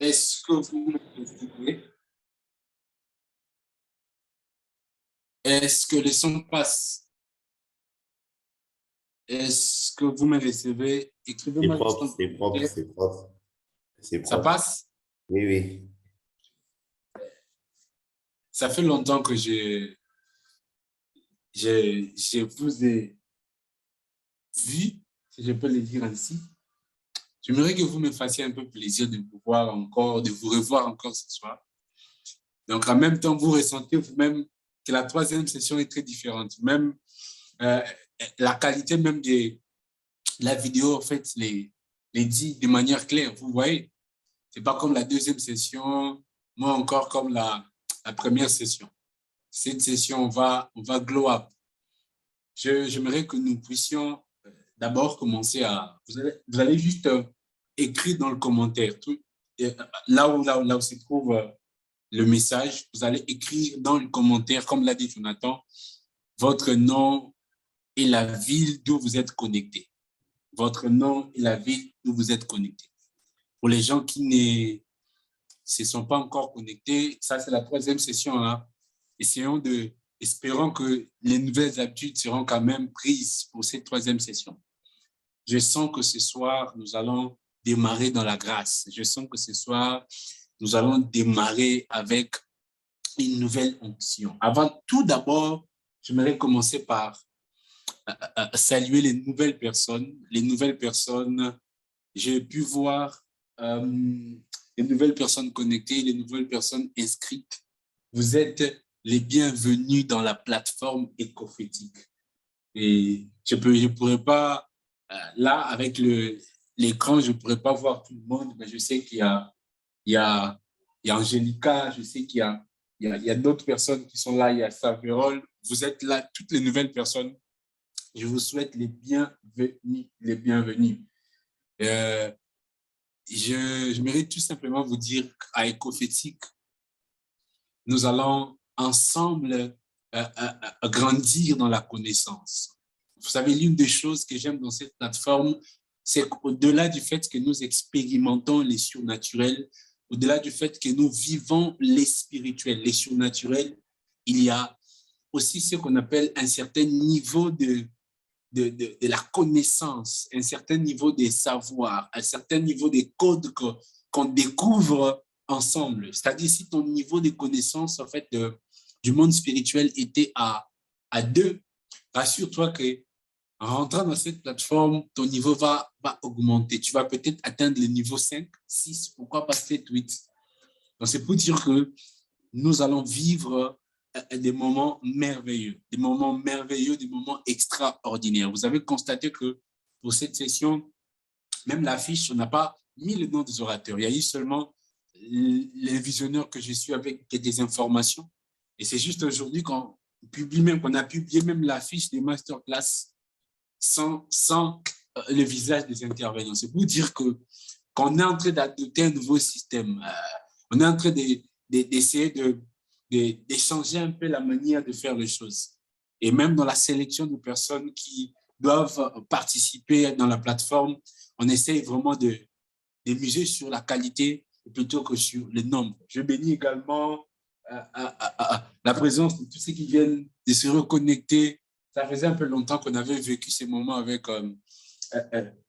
Est-ce que vous me recevez? Est-ce que le son passe? Est-ce que vous me recevez? C'est Écrivez-moi juste propre, en c'est propre, commentaire. c'est propre. C'est Ça propre. passe? Oui, oui. Ça fait longtemps que je vous ai vu, si je peux le dire ainsi. J'aimerais que vous me fassiez un peu plaisir de vous voir encore, de vous revoir encore ce soir. Donc, en même temps, vous ressentez vous-même que la troisième session est très différente. Même euh, la qualité même de la vidéo, en fait, les dit de manière claire. Vous voyez, c'est pas comme la deuxième session, moi encore comme la première session. Cette session, on va glow up. J'aimerais que nous puissions d'abord commencer à... Vous allez juste écrire dans le commentaire, tout, là où se trouve le message, vous allez écrire dans le commentaire, comme l'a dit Jonathan, votre nom et la ville d'où vous êtes connecté. Votre nom et la ville d'où vous êtes connecté. Pour les gens qui ne se sont pas encore connectés, ça c'est la troisième session. Hein. Espérons que les nouvelles habitudes seront quand même prises pour cette troisième session. Je sens que ce soir, nous allons démarrer dans la grâce. Je sens que ce soir, nous allons démarrer avec une nouvelle onction. Avant tout d'abord, j'aimerais commencer par saluer les nouvelles personnes. Les nouvelles personnes, j'ai pu voir les nouvelles personnes connectées, les nouvelles personnes inscrites. Vous êtes les bienvenus dans la plateforme Ecophétique. Et je pourrais pas, là, avec l'écran, je ne pourrais pas voir tout le monde, mais je sais il y a, il y a Angélica, je sais qu'il y a d'autres personnes qui sont là, il y a Saverol. Vous êtes là, toutes les nouvelles personnes. Je vous souhaite les bienvenus, les bienvenus. Euh, je mérite tout simplement vous dire qu'à Ecophétique, nous allons ensemble grandir dans la connaissance. Vous savez, l'une des choses que j'aime dans cette plateforme, c'est qu'au-delà du fait que nous expérimentons les surnaturels, au-delà du fait que nous vivons les spirituels, les surnaturels, il y a aussi ce qu'on appelle un certain niveau de la connaissance, un certain niveau des savoirs, un certain niveau des codes qu'on découvre ensemble. C'est-à-dire, si ton niveau de connaissance, en fait, du monde spirituel était à 2, rassure-toi que en rentrant dans cette plateforme, ton niveau va augmenter. Tu vas peut-être atteindre le niveau 5, 6, pourquoi pas 7, 8. Donc, c'est pour dire que nous allons vivre des moments merveilleux, des moments extraordinaires. Vous avez constaté que pour cette session, même l'affiche, on n'a pas mis le nom des orateurs. Il y a eu seulement les visionneurs que je suis avec des informations. Et c'est juste aujourd'hui qu'on a publié même l'affiche des masterclass sans le visage des intervenants. C'est pour dire qu'on est en train d'adopter un nouveau système. On est en train d'essayer d'échanger un peu la manière de faire les choses. Et même dans la sélection de personnes qui doivent participer dans la plateforme, on essaye vraiment de miser sur la qualité plutôt que sur le nombre. Je bénis également la présence de tous ceux qui viennent de se reconnecter. Ça faisait un peu longtemps qu'on avait vécu ces moments avec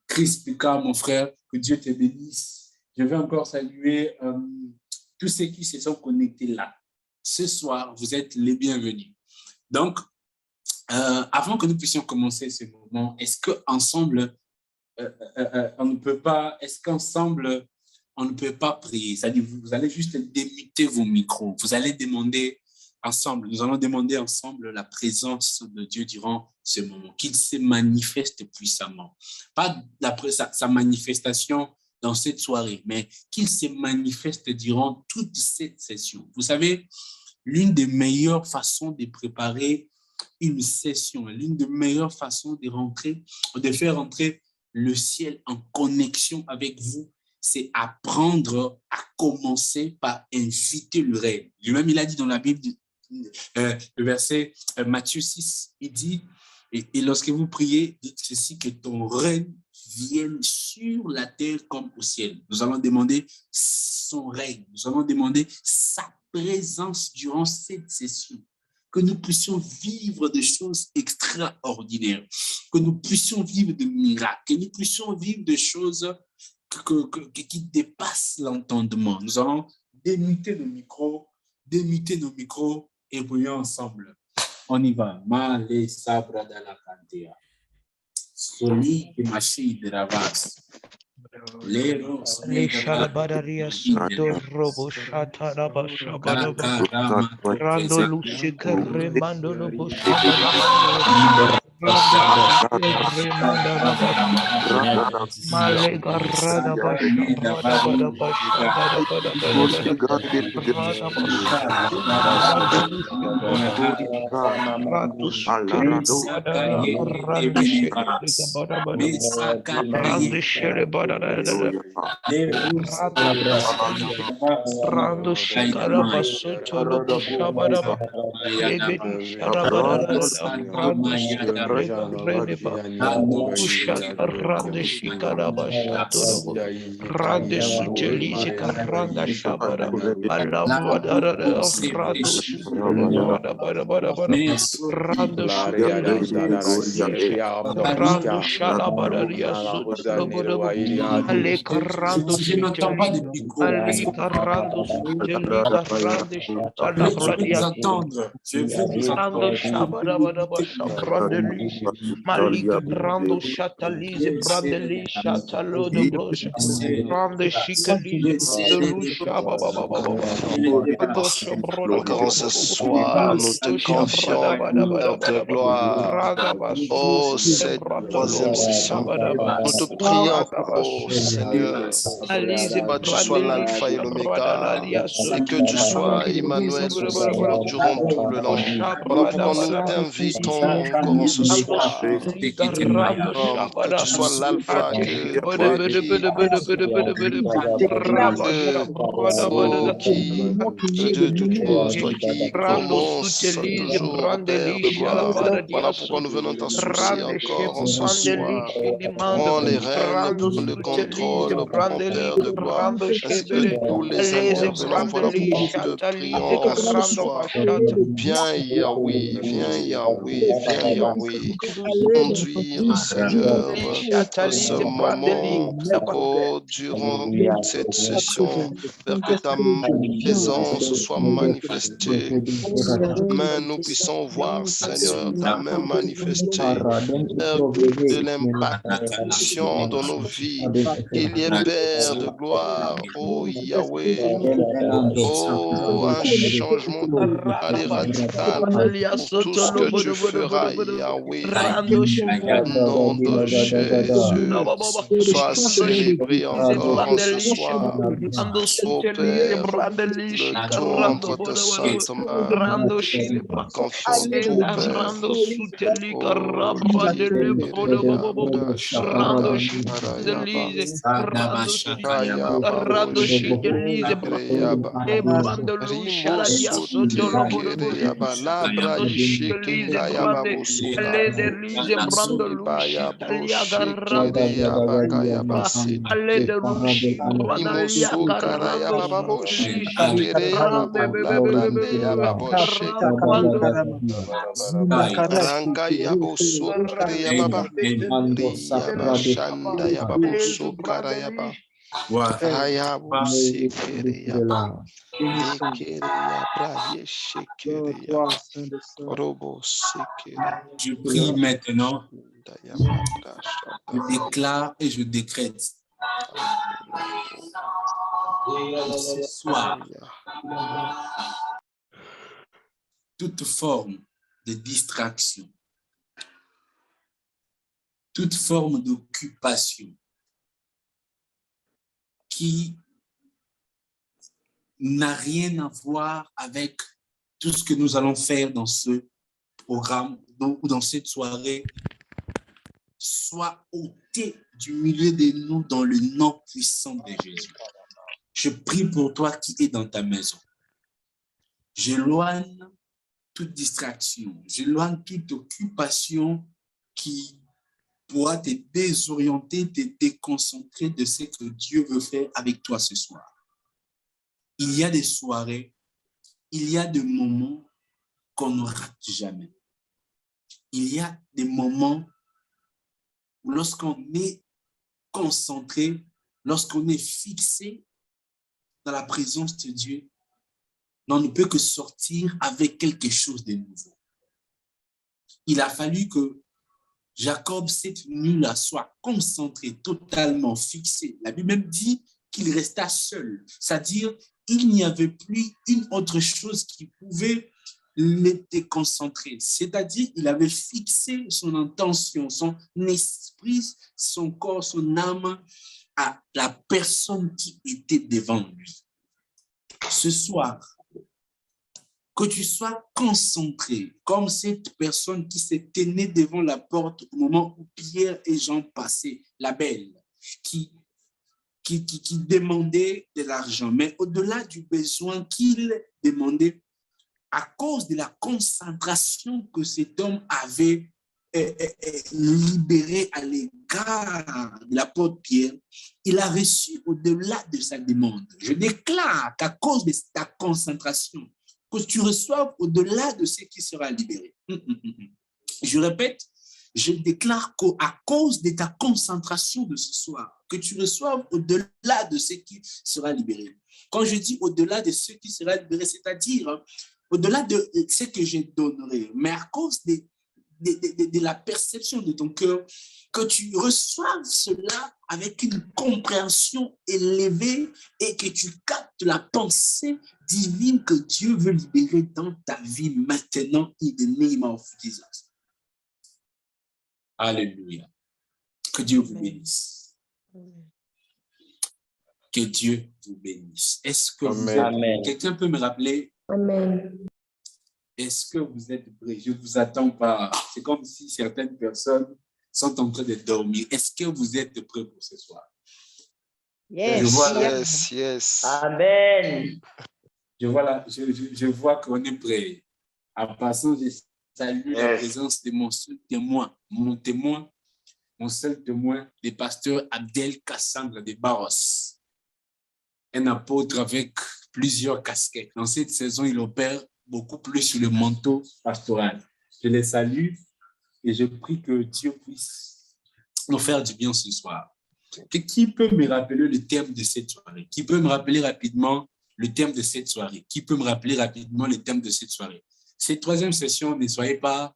Chris Picard, mon frère, que Dieu te bénisse. Je vais encore saluer tous ceux qui se sont connectés là. Ce soir, vous êtes les bienvenus. Donc, avant que nous puissions commencer ce moment, est-ce qu'ensemble, on ne peut pas, est-ce qu'ensemble, on ne peut pas prier? C'est-à-dire, vous allez juste démuter vos micros. Vous allez demander ensemble, nous allons demander ensemble la présence de Dieu durant ce moment, qu'il se manifeste puissamment. Pas sa manifestation dans cette soirée, mais qu'il se manifeste durant toute cette session. Vous savez, l'une des meilleures façons de préparer une session, l'une des meilleures façons de faire entrer le ciel en connexion avec vous, c'est apprendre à commencer par inviter le règne. Lui-même, il a dit dans la Bible, le verset Matthieu 6, il dit, et lorsque vous priez, dites ceci, que ton règne vienne sur la terre comme au ciel. Nous allons demander son règne. Nous allons demander sa présence durant cette session. Que nous puissions vivre des choses extraordinaires. Que nous puissions vivre des miracles. Que nous puissions vivre des choses qui dépassent l'entendement. Nous allons démuter nos micros et prions ensemble. On y va. Male sabra da la cantea. Soli que machi de la vase. Leros Le shalabadaria sudo robo shataraba shabaraba. Rando lusika remando lobo shabaraba. Remanda raba. Male garada basha bada basha bada Rando shikara basso tolo busha baraba. Legedi sharabara rando shikara reneba. Usha rande shikara basha tolo rande sutelize karanda shabara. Alabada rando shikara bara rando shikelize rando shalabara riasu tolo ale karando shikeli ali karando shikeli karande shala bradia rando shabara bara shabrande lize malika rando shatalize brandeli shatalo de brosha rande shikeli de rusha baba Encore en ce soir, nous te confions, Père de gloire, oh, cette troisième session. Nous te prions, oh Seigneur, que tu sois l'alpha et l'oméga et que tu sois Emmanuel durant tout le long. Voilà pourquoi nous t'invitons encore en ce soir. Que tu sois l'alpha, que de toute chose, toi qui commences toujours, Père de gloire. Voilà pourquoi nous venons t'associer encore en ce soir. Prends les rênes, prends le contrôle, prends Père de gloire, ainsi que tous les intervenants. Voilà pourquoi nous te prions en ce soir. Viens Yahweh, viens Yahweh, viens Yahweh. Conduire, Seigneur, ce moment, oh, durant cette session, Père, que ta présence soit manifestée. Demain, nous puissions voir, Seigneur, ta main manifestée. Père, de l'impaction dans nos vies. Il y ait, Père de gloire, oh Yahweh, oh, un changement total et radical. Tout ce que tu feras, Yahweh, au nom de Jésus, soit célébré encore en ce soir. Oh Père, le tout entre tes saintes mains. Nous confions tout, Père. Ranka yabo sokre yababa, riyaba shanda yababo sokara yaba, ayabo sekere yaba, lekere yabra yeshekere yaba, robo sekere. Je prie maintenant, je déclare et je décrète ce soir toute forme de distraction, toute forme d'occupation qui n'a rien à voir avec tout ce que nous allons faire dans ce programme ou dans cette soirée, soit ôté du milieu de nous dans le nom puissant de Jésus. Je prie pour toi qui es dans ta maison. J'éloigne toute distraction, j'éloigne toute occupation qui pourra te désorienter, te déconcentrer de ce que Dieu veut faire avec toi ce soir. Il y a des soirées, il y a des moments qu'on ne rate jamais. Il y a des moments où lorsqu'on est concentré, lorsqu'on est fixé dans la présence de Dieu, on ne peut que sortir avec quelque chose de nouveau. Il a fallu que Jacob, cette nuit-là, soit concentré, totalement fixé. La Bible même dit qu'il resta seul. C'est-à-dire, il n'y avait plus une autre chose qui pouvait le déconcentrer. C'est-à-dire, il avait fixé son intention, son esprit, son corps, son âme à la personne qui était devant lui. Ce soir, que tu sois concentré comme cette personne qui s'est tenue devant la porte au moment où Pierre et Jean passaient, la belle, qui demandait de l'argent, mais au-delà du besoin qu'il demandait, à cause de la concentration que cet homme avait libérée à l'égard de l'apôtre Pierre, il a reçu au-delà de sa demande. Je déclare qu'à cause de ta concentration, que tu reçoives au-delà de ce qui sera libéré. Je répète, je déclare qu'à cause de ta concentration de ce soir, que tu reçoives au-delà de ce qui sera libéré. Quand je dis au-delà de ce qui sera libéré, c'est-à-dire au-delà de ce que je donnerai, mais à cause de la perception de ton cœur, que tu reçoives cela avec une compréhension élevée et que tu captes la pensée divine que Dieu veut libérer dans ta vie maintenant, in the name of Jesus. Alléluia. Que Dieu vous bénisse. Que Dieu vous bénisse. Est-ce que vous êtes... Quelqu'un peut me rappeler? Amen. Est-ce que vous êtes prêts? Je ne vous attends pas. C'est comme si certaines personnes sont en train de dormir. Est-ce que vous êtes prêts pour ce soir? Yes, yes. Amen. Je vois qu'on est prêt. En passant, je salue la présence de mon seul témoin, mon seul témoin, le pasteur Abdel Cassandre de Barros. Un apôtre avec plusieurs casquettes. Dans cette saison, il opère beaucoup plus sur le manteau pastoral. Je les salue et je prie que Dieu puisse nous faire du bien ce soir. Qui peut me rappeler le thème de cette soirée? Qui peut me rappeler rapidement le thème de cette soirée? Qui peut me rappeler rapidement le thème de cette soirée? Cette troisième session, ne soyez pas,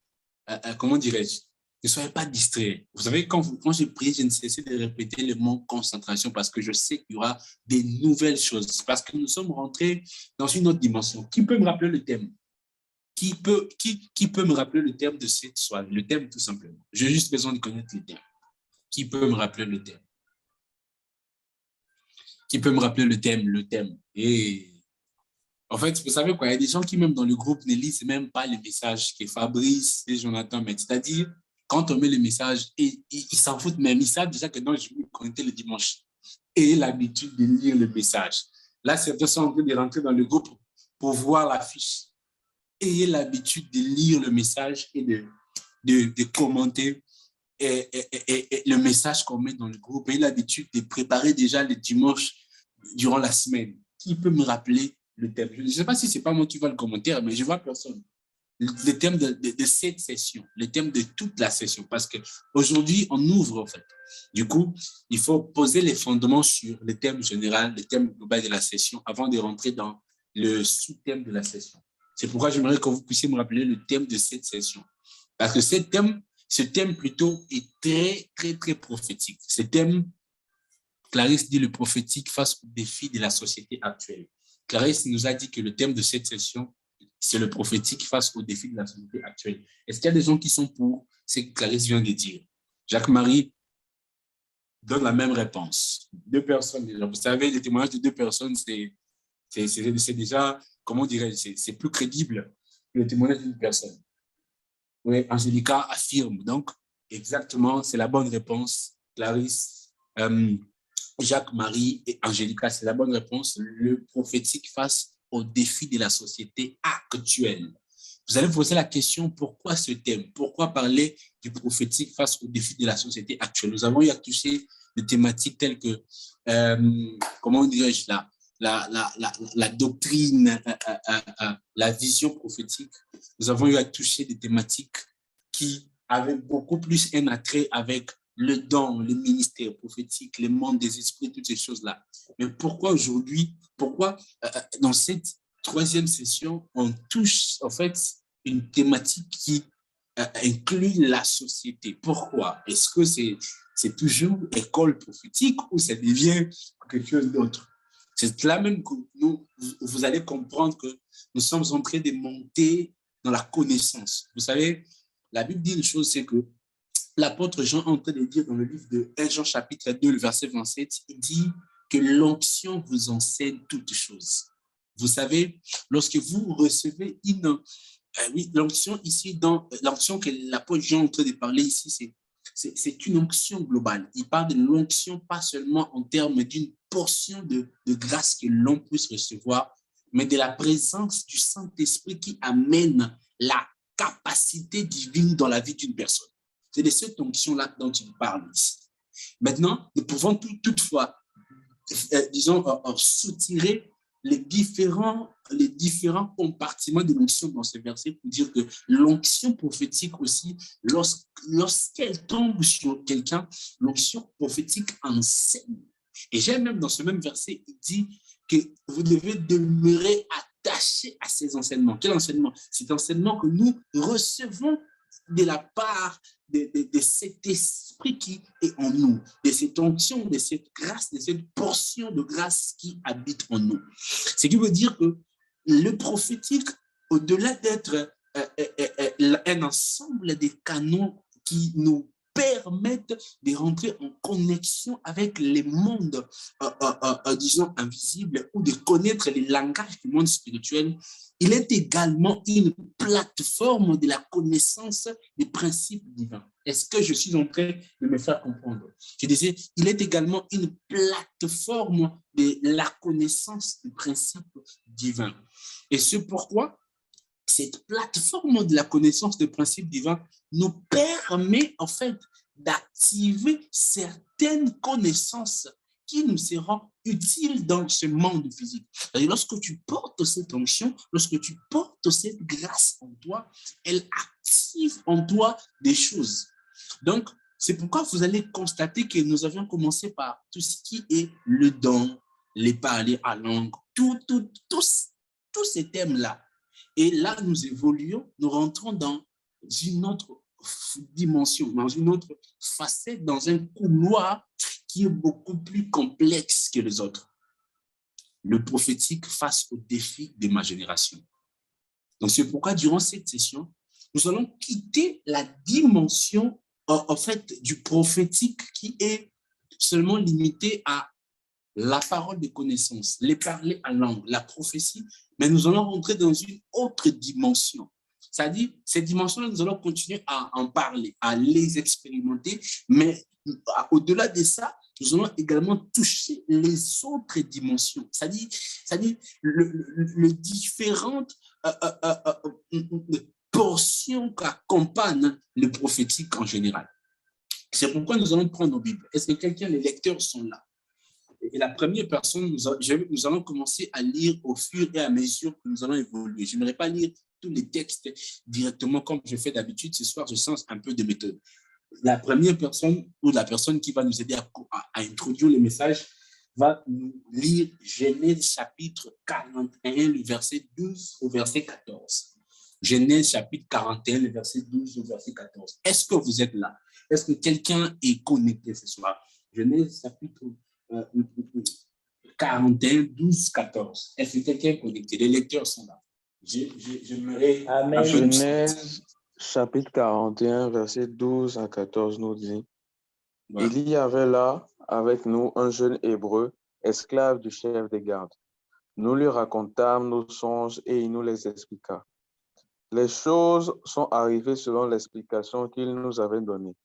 comment dirais-je, ne soyez pas distraits. Vous savez, quand je prie, je ne cesse de répéter le mot concentration parce que je sais qu'il y aura des nouvelles choses, parce que nous sommes rentrés dans une autre dimension. Qui peut me rappeler le thème? Qui peut me rappeler le thème de cette soirée? Le thème, tout simplement. J'ai juste besoin de connaître le thème. Qui peut me rappeler le thème? Qui peut me rappeler le thème? Et en fait, vous savez quoi, il y a des gens qui, même dans le groupe, ne lisent même pas les messages que Fabrice et Jonathan mettent. C'est-à-dire, quand on met le message, ils s'en foutent même. Ils savent déjà que non, je vais me connecter le dimanche. Et l'habitude de lire le message. Là, certains sont en train de rentrer dans le groupe pour voir l'affiche. Ayez l'habitude de lire le message et de commenter et le message qu'on met dans le groupe. Ayez l'habitude de préparer déjà le dimanche durant la semaine. Qui peut me rappeler le thème? Je ne sais pas si ce n'est pas moi qui vois le commentaire, mais je ne vois personne. Le thème de cette session, le thème de toute la session, parce qu'aujourd'hui, on ouvre en fait. Du coup, il faut poser les fondements sur le thème général, le thème global de la session, avant de rentrer dans le sous-thème de la session. C'est pourquoi j'aimerais que vous puissiez me rappeler le thème de cette session. Parce que ce thème plutôt est très, très, très prophétique. Ce thème, Clarisse dit le prophétique face aux défis de la société actuelle. Clarisse nous a dit que le thème de cette session, c'est le prophétique face aux défis de la société actuelle. Est-ce qu'il y a des gens qui sont pour ce que Clarisse vient de dire? Jacques-Marie donne la même réponse. 2 personnes. Vous savez, les témoignages de 2 personnes, c'est déjà, comment dirais-je, c'est plus crédible que le témoignage d'une personne. Oui, Angélica affirme. Donc, exactement, c'est la bonne réponse. Clarisse, Jacques-Marie et Angélica, c'est la bonne réponse. Le prophétique face aux défis de la société actuelle. Vous allez vous poser la question, pourquoi ce thème? Pourquoi parler du prophétique face aux défis de la société actuelle? Nous avons eu à toucher des thématiques telles que, comment dirais-je, la doctrine, la vision prophétique. Nous avons eu à toucher des thématiques qui avaient beaucoup plus un attrait avec le don, le ministère prophétique, le monde des esprits, toutes ces choses-là. Mais pourquoi aujourd'hui, pourquoi dans cette troisième session, on touche en fait une thématique qui inclut la société? Pourquoi? Est-ce que c'est toujours école prophétique ou ça devient quelque chose d'autre? C'est là même que vous allez comprendre que nous sommes en train de monter dans la connaissance. Vous savez, la Bible dit une chose, c'est que l'apôtre Jean est en train de dire dans le livre de 1 Jean chapitre 2, le verset 27, il dit que l'onction vous enseigne toutes choses. Vous savez, lorsque vous recevez oui, l'onction ici, dans l'onction que l'apôtre Jean est en train de parler ici, c'est une onction globale. Il parle de l'onction pas seulement en termes d'une portion de grâce que l'on puisse recevoir, mais de la présence du Saint-Esprit qui amène la capacité divine dans la vie d'une personne. C'est de cette onction-là dont il parle ici. Maintenant, nous pouvons toutefois, disons, soutirer les différents compartiments de l'onction dans ce verset pour dire que l'onction prophétique aussi, lorsqu'elle tombe sur quelqu'un, l'onction prophétique enseigne. Et j'aime même dans ce même verset, il dit que vous devez demeurer attaché à ces enseignements. Quel enseignement? Cet enseignement que nous recevons de la part de cet esprit qui est en nous, de cette onction, de cette grâce, de cette portion de grâce qui habite en nous. Ce qui veut dire que le prophétique, au-delà d'être un ensemble de canons qui nous permettent de rentrer en connexion avec les mondes, disons, invisibles, ou de connaître les langages du monde spirituel, il est également une plateforme de la connaissance des principes divins. Est-ce que je suis en train de me faire comprendre? Je disais, il est également une plateforme de la connaissance des principes divins. Et c'est pourquoi cette plateforme de la connaissance des principes divins nous permet en fait d'activer certaines connaissances qui nous seront utiles dans ce monde physique. Et lorsque tu portes cette onction, lorsque tu portes cette grâce en toi, elle active en toi des choses. Donc, c'est pourquoi vous allez constater que nous avions commencé par tout ce qui est le don, les parler à langue, tous ces thèmes-là. Et là, nous évoluons, nous rentrons dans une autre dimension, dans une autre facette, dans un couloir qui est beaucoup plus complexe que les autres. Le prophétique face aux défis de ma génération. Donc, c'est pourquoi, durant cette session, nous allons quitter la dimension, en fait, du prophétique qui est seulement limitée à la parole de connaissance, les parler à langue, la prophétie, mais nous allons rentrer dans une autre dimension. C'est-à-dire, cette dimension-là, nous allons continuer à en parler, à les expérimenter, mais au-delà de ça, nous allons également toucher les autres dimensions, c'est-à-dire les différentes portions qu'accompagnent le prophétique en général. C'est pourquoi nous allons prendre nos Bibles. Est-ce que les lecteurs sont là? Et la première personne, nous allons commencer à lire au fur et à mesure que nous allons évoluer. Je n'aimerais pas lire tous les textes directement comme je fais d'habitude. Ce soir, je sens un peu de méthode. La première personne ou la personne qui va nous aider à introduire le message va nous lire Genèse chapitre 41, le verset 12 au verset 14. Genèse chapitre 41, le verset 12 au verset 14. Est-ce que vous êtes là? Est-ce que quelqu'un est connecté ce soir? Genèse chapitre 41, 12, 14. Est-ce que quelqu'un est connecté? Les lecteurs sont là. J'aimerais un peu Genèse chapitre 41, verset 12 à 14 nous dit, ouais. Il y avait là avec nous un jeune hébreu, esclave du chef des gardes. Nous lui racontâmes nos songes et il nous les expliqua. Les choses sont arrivées selon l'explication qu'il nous avait donnée.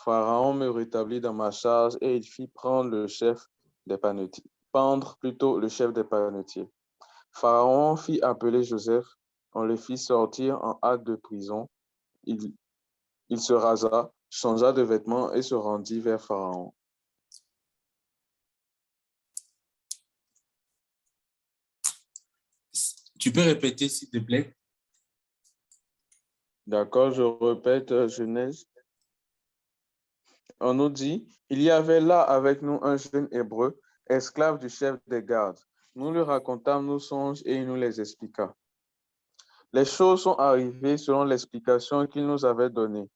Pharaon me rétablit dans ma charge et il fit pendre le chef des panetiers. Pharaon fit appeler Joseph, On le fit sortir en hâte de prison. Il se rasa, changea de vêtements et se rendit vers Pharaon. Tu peux répéter, s'il te plaît? D'accord, je répète Genèse. On nous dit, il y avait là avec nous un jeune hébreu, esclave du chef des gardes. Nous lui racontâmes nos songes et il nous les expliqua. Les choses sont arrivées selon l'explication qu'il nous avait donnée.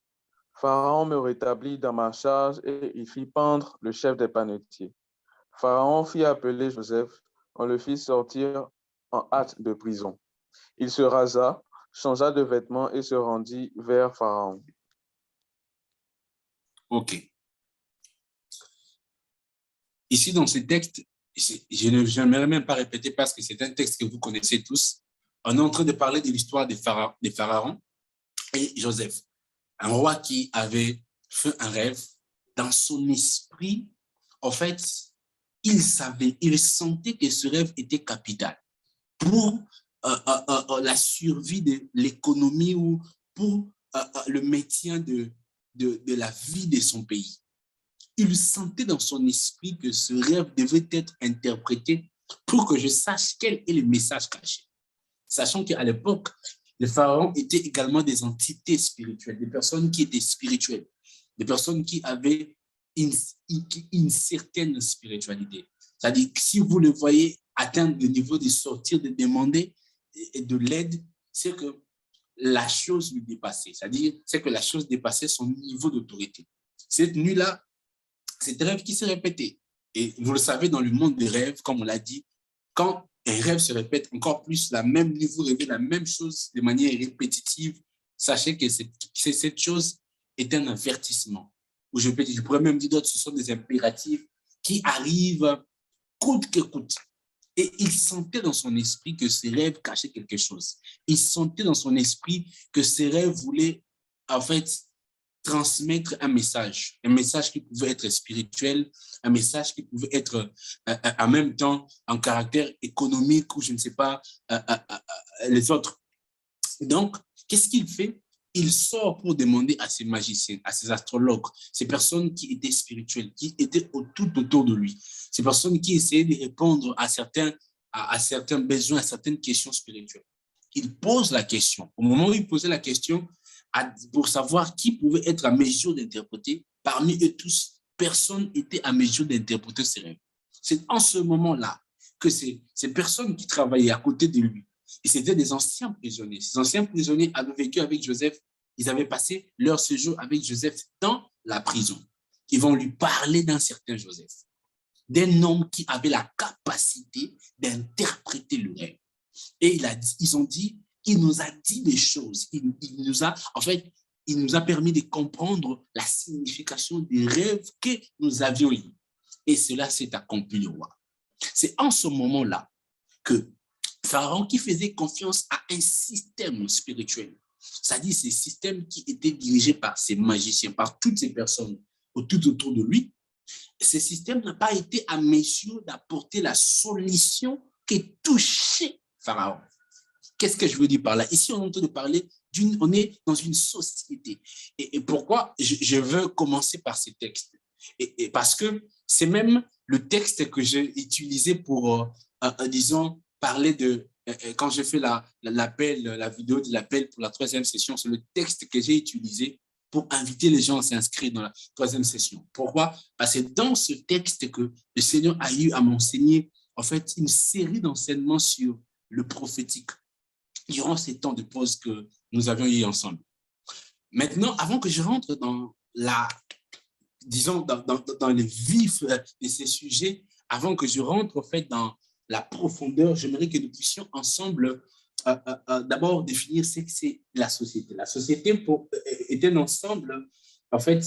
Pharaon me rétablit dans ma charge et il fit pendre le chef des panetiers. Pharaon fit appeler Joseph, on le fit sortir en hâte de prison. Il se rasa, changea de vêtements et se rendit vers Pharaon. OK. Ici, dans ce texte, je n'aimerais même pas répéter parce que c'est un texte que vous connaissez tous. On est en train de parler de l'histoire des pharaons et Joseph, un roi qui avait fait un rêve. Dans son esprit, en fait, il sentait que ce rêve était capital pour la survie de l'économie ou pour le maintien de la vie de son pays. Il sentait dans son esprit que ce rêve devait être interprété pour que je sache quel est le message caché. Sachant qu'à l'époque, les pharaons étaient également des entités spirituelles, des personnes qui étaient spirituelles, des personnes qui avaient une certaine spiritualité. C'est-à-dire que si vous le voyez atteindre le niveau de sortir, de demander de l'aide, c'est que la chose lui dépassait. C'est-à-dire c'est que la chose dépassait son niveau d'autorité. Cette nuit-là, c'est un rêve qui se répétait. Et vous le savez, dans le monde des rêves, comme on l'a dit, quand un rêve se répète encore plus, vous rêvez la même chose de manière répétitive, sachez que cette chose est un avertissement. Ou je pourrais même dire d'autres, ce sont des impératifs qui arrivent coûte que coûte. Et il sentait dans son esprit que ces rêves cachaient quelque chose. Il sentait dans son esprit que ces rêves voulaient, en fait, transmettre un message qui pouvait être spirituel, un message qui pouvait être en même temps en caractère économique ou je ne sais pas, les autres. Donc, qu'est-ce qu'il fait? Il sort pour demander à ses magiciens, à ses astrologues, ces personnes qui étaient spirituelles, qui étaient tout autour de lui, ces personnes qui essayaient de répondre à certains besoins, à certaines questions spirituelles. Il pose la question. Au moment où il posait la question, pour savoir qui pouvait être à mesure d'interpréter, parmi eux tous, personne n'était à mesure d'interpréter ses rêves. C'est en ce moment-là que ces personnes qui travaillaient à côté de lui, et c'était des anciens prisonniers. Ces anciens prisonniers avaient vécu avec Joseph. Ils avaient passé leur séjour avec Joseph dans la prison. Ils vont lui parler d'un certain Joseph, d'un homme qui avait la capacité d'interpréter le rêve. Et ils ont dit, il nous a dit des choses. Il nous a permis de comprendre la signification des rêves que nous avions eus. Et cela s'est accompli, le roi. C'est en ce moment-là que Pharaon, qui faisait confiance à un système spirituel, c'est-à-dire ces systèmes qui étaient dirigés par ces magiciens, par toutes ces personnes tout autour de lui, ce système n'a pas été à mesure d'apporter la solution qui touchait Pharaon. Qu'est-ce que je veux dire par là? Ici, on est en train de parler on est dans une société. Et pourquoi je veux commencer par ces textes? Et parce que c'est même le texte que j'ai utilisé pour, disons, parler de, quand j'ai fait la vidéo de l'appel pour la 3e session, c'est le texte que j'ai utilisé pour inviter les gens à s'inscrire dans la 3e session. Pourquoi? Parce que dans ce texte que le Seigneur a eu à m'enseigner, en fait, une série d'enseignements sur le prophétique durant ces temps de pause que nous avions eu ensemble. Maintenant, avant que je rentre dans dans les vifs de ces sujets, avant que je rentre en fait dans la profondeur, j'aimerais que nous puissions ensemble d'abord définir ce que c'est la société. La société est un ensemble, en fait,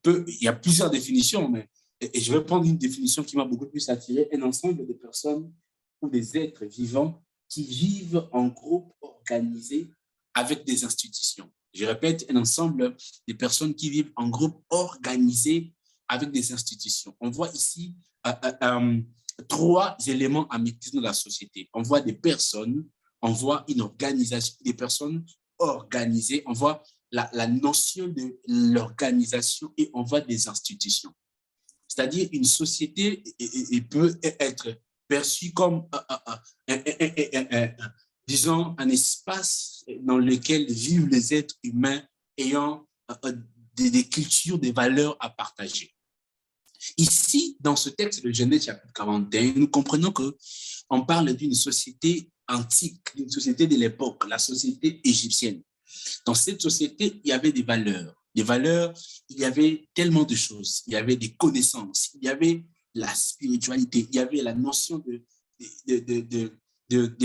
il y a plusieurs définitions, mais et je vais prendre une définition qui m'a beaucoup plus attiré, un ensemble de personnes ou des êtres vivants qui vivent en groupe organisé avec des institutions. Je répète, un ensemble de personnes qui vivent en groupe organisé avec des institutions. On voit ici 3 éléments à maîtriser dans la société. On voit des personnes, on voit une organisation, des personnes organisées, on voit la notion de l'organisation et on voit des institutions. C'est-à-dire une société peut être perçue comme, disons, un espace dans lequel vivent les êtres humains ayant des cultures, des valeurs à partager. Ici, dans ce texte de Genèse chapitre 41, nous comprenons qu'on parle d'une société antique, d'une société de l'époque, la société égyptienne. Dans cette société, il y avait des valeurs. Des valeurs, il y avait tellement de choses. Il y avait des connaissances, il y avait la spiritualité, il y avait la notion de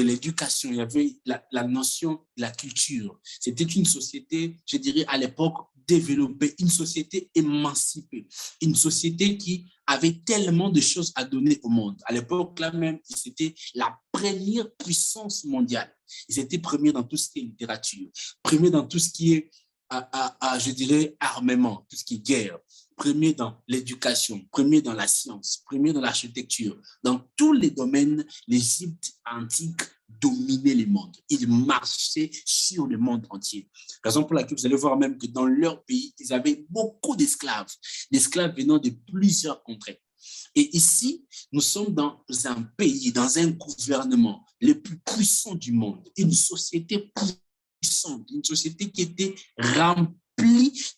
l'éducation, il y avait la notion de la culture. C'était une société, je dirais, à l'époque, développée, une société émancipée, une société qui avait tellement de choses à donner au monde. À l'époque, là même, c'était la première puissance mondiale. Ils étaient premiers dans tout ce qui est littérature, premiers dans tout ce qui est, je dirais, armement, tout ce qui est guerre, premier dans l'éducation, premier dans la science, premier dans l'architecture. Dans tous les domaines, l'Égypte antique dominait le monde. Il marchait sur le monde entier. Raison pour laquelle vous allez voir même que dans leur pays, ils avaient beaucoup d'esclaves venant de plusieurs contrées. Et ici, nous sommes dans un pays, dans un gouvernement le plus puissant du monde, une société puissante, une société qui était remplie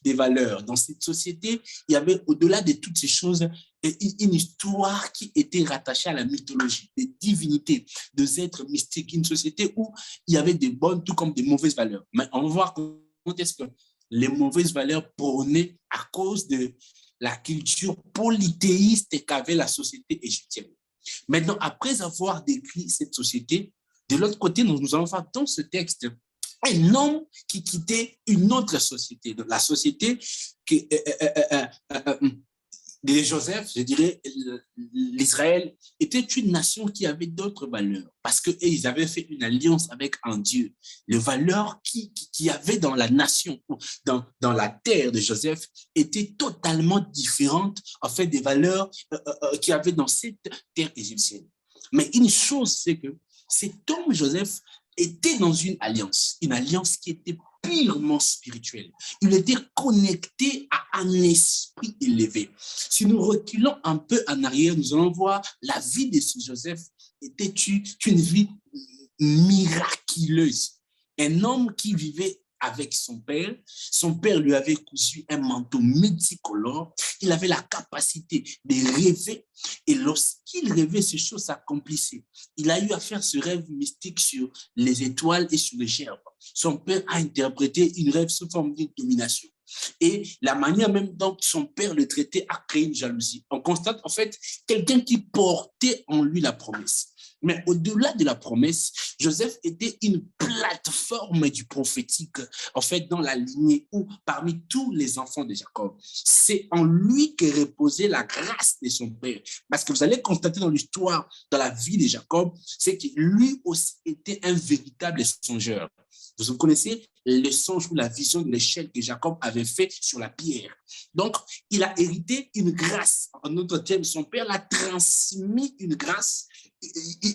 des valeurs. Dans cette société, il y avait, au-delà de toutes ces choses, une histoire qui était rattachée à la mythologie, des divinités, des êtres mystiques, une société où il y avait des bonnes tout comme des mauvaises valeurs. Mais on va voir comment est-ce que les mauvaises valeurs prônaient à cause de la culture polythéiste qu'avait la société égyptienne. Maintenant, après avoir décrit cette société, de l'autre côté, nous allons voir dans ce texte un homme qui quittait une autre société, la société de Joseph, je dirais, l'Israël était une nation qui avait d'autres valeurs parce qu'ils avaient fait une alliance avec un Dieu. Les valeurs qu'il y avait dans la nation, dans la terre de Joseph, étaient totalement différentes en fait des valeurs qu'il y avait dans cette terre égyptienne. Mais une chose, c'est que cet homme Joseph était dans une alliance qui était purement spirituelle. Il était connecté à un esprit élevé. Si nous reculons un peu en arrière, nous allons voir la vie de ce Joseph était une vie miraculeuse. Un homme qui vivait avec son père lui avait cousu un manteau multicolore, il avait la capacité de rêver et lorsqu'il rêvait, ces choses s'accomplissaient. Il a eu à faire ce rêve mystique sur les étoiles et sur les gerbes. Son père a interprété une rêve sous forme de domination. Et la manière même dont son père le traitait a créé une jalousie. On constate en fait quelqu'un qui portait en lui la promesse. Mais au-delà de la promesse, Joseph était une plateforme du prophétique, en fait, dans la lignée où, parmi tous les enfants de Jacob, c'est en lui que reposait la grâce de son père. Parce que vous allez constater dans l'histoire, dans la vie de Jacob, c'est que lui aussi était un véritable songeur. Vous connaissez le songe ou la vision de l'échelle que Jacob avait fait sur la pierre. Donc, il a hérité une grâce. En d'autres termes, son père l'a transmis une grâce,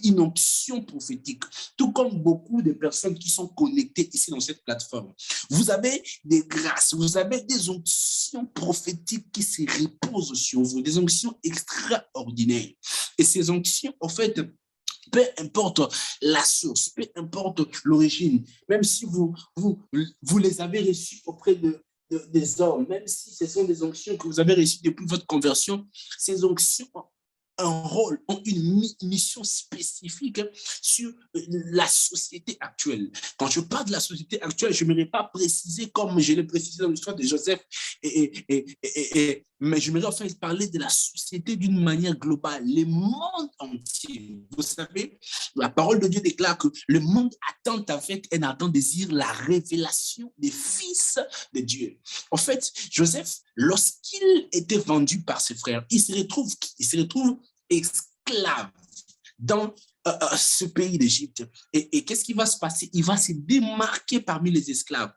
une onction prophétique. Tout comme beaucoup de personnes qui sont connectées ici dans cette plateforme. Vous avez des grâces, vous avez des onctions prophétiques qui se reposent sur vous, des onctions extraordinaires. Et ces onctions, en fait, peu importe la source, peu importe l'origine, même si vous les avez reçues auprès des hommes, même si ce sont des onctions que vous avez reçues depuis votre conversion, ces onctions ont un rôle, ont une mission spécifique sur la société actuelle. Quand je parle de la société actuelle, je n'aimerais pas préciser comme je l'ai précisé dans l'histoire de Joseph, mais j'aimerais en fait parler de la société d'une manière globale, le monde entier. Vous savez, la parole de Dieu déclare que le monde attend avec un ardent désir la révélation des fils de Dieu. En fait, Joseph, lorsqu'il était vendu par ses frères, il se retrouve esclave dans ce pays d'Égypte. Et qu'est-ce qui va se passer? Il va se démarquer parmi les esclaves.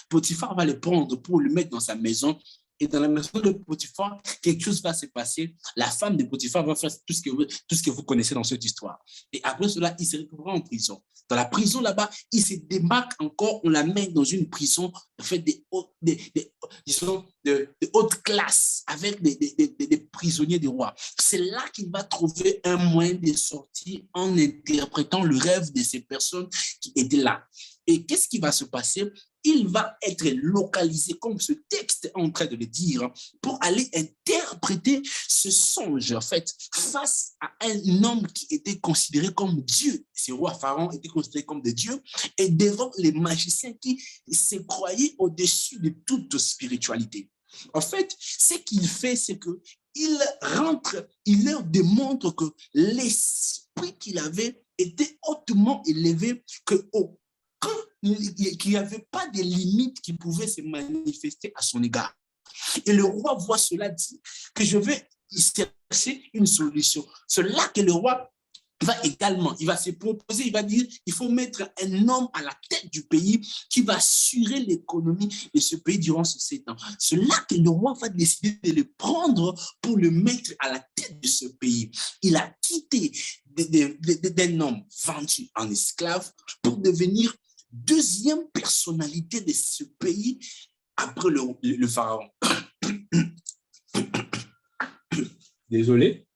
Potiphar va le prendre pour le mettre dans sa maison. Et dans la maison de Potiphar, quelque chose va se passer. La femme de Potiphar va faire tout ce que vous connaissez dans cette histoire. Et après cela, il se retrouvera en prison. dans la prison là-bas, il se démarque encore, on l'amène dans une prison, en fait, disons, de haute classe, avec des prisonniers du roi. C'est là qu'il va trouver un moyen de sortir en interprétant le rêve de ces personnes qui étaient là. Et qu'est-ce qui va se passer? Il va être localisé, comme ce texte est en train de le dire, pour aller interpréter ce songe, en fait, face à un homme qui était considéré comme Dieu. Ce roi Pharaon était considéré comme des dieux, et devant les magiciens qui se croyaient au-dessus de toute spiritualité. En fait, ce qu'il fait, c'est qu'il rentre, il leur démontre que l'esprit qu'il avait était hautement élevé, qu'il n'y avait pas de limites qui pouvaient se manifester à son égard. Et le roi voit cela, dit que je vais chercher une solution. C'est là que le roi va également, il va se proposer, il va dire, il faut mettre un homme à la tête du pays qui va assurer l'économie de ce pays durant ces 7 ans. C'est là que le roi va décider de le prendre pour le mettre à la tête de ce pays. Il a quitté d'un homme vendu en esclave pour devenir deuxième personnalité de ce pays après le pharaon. Désolé.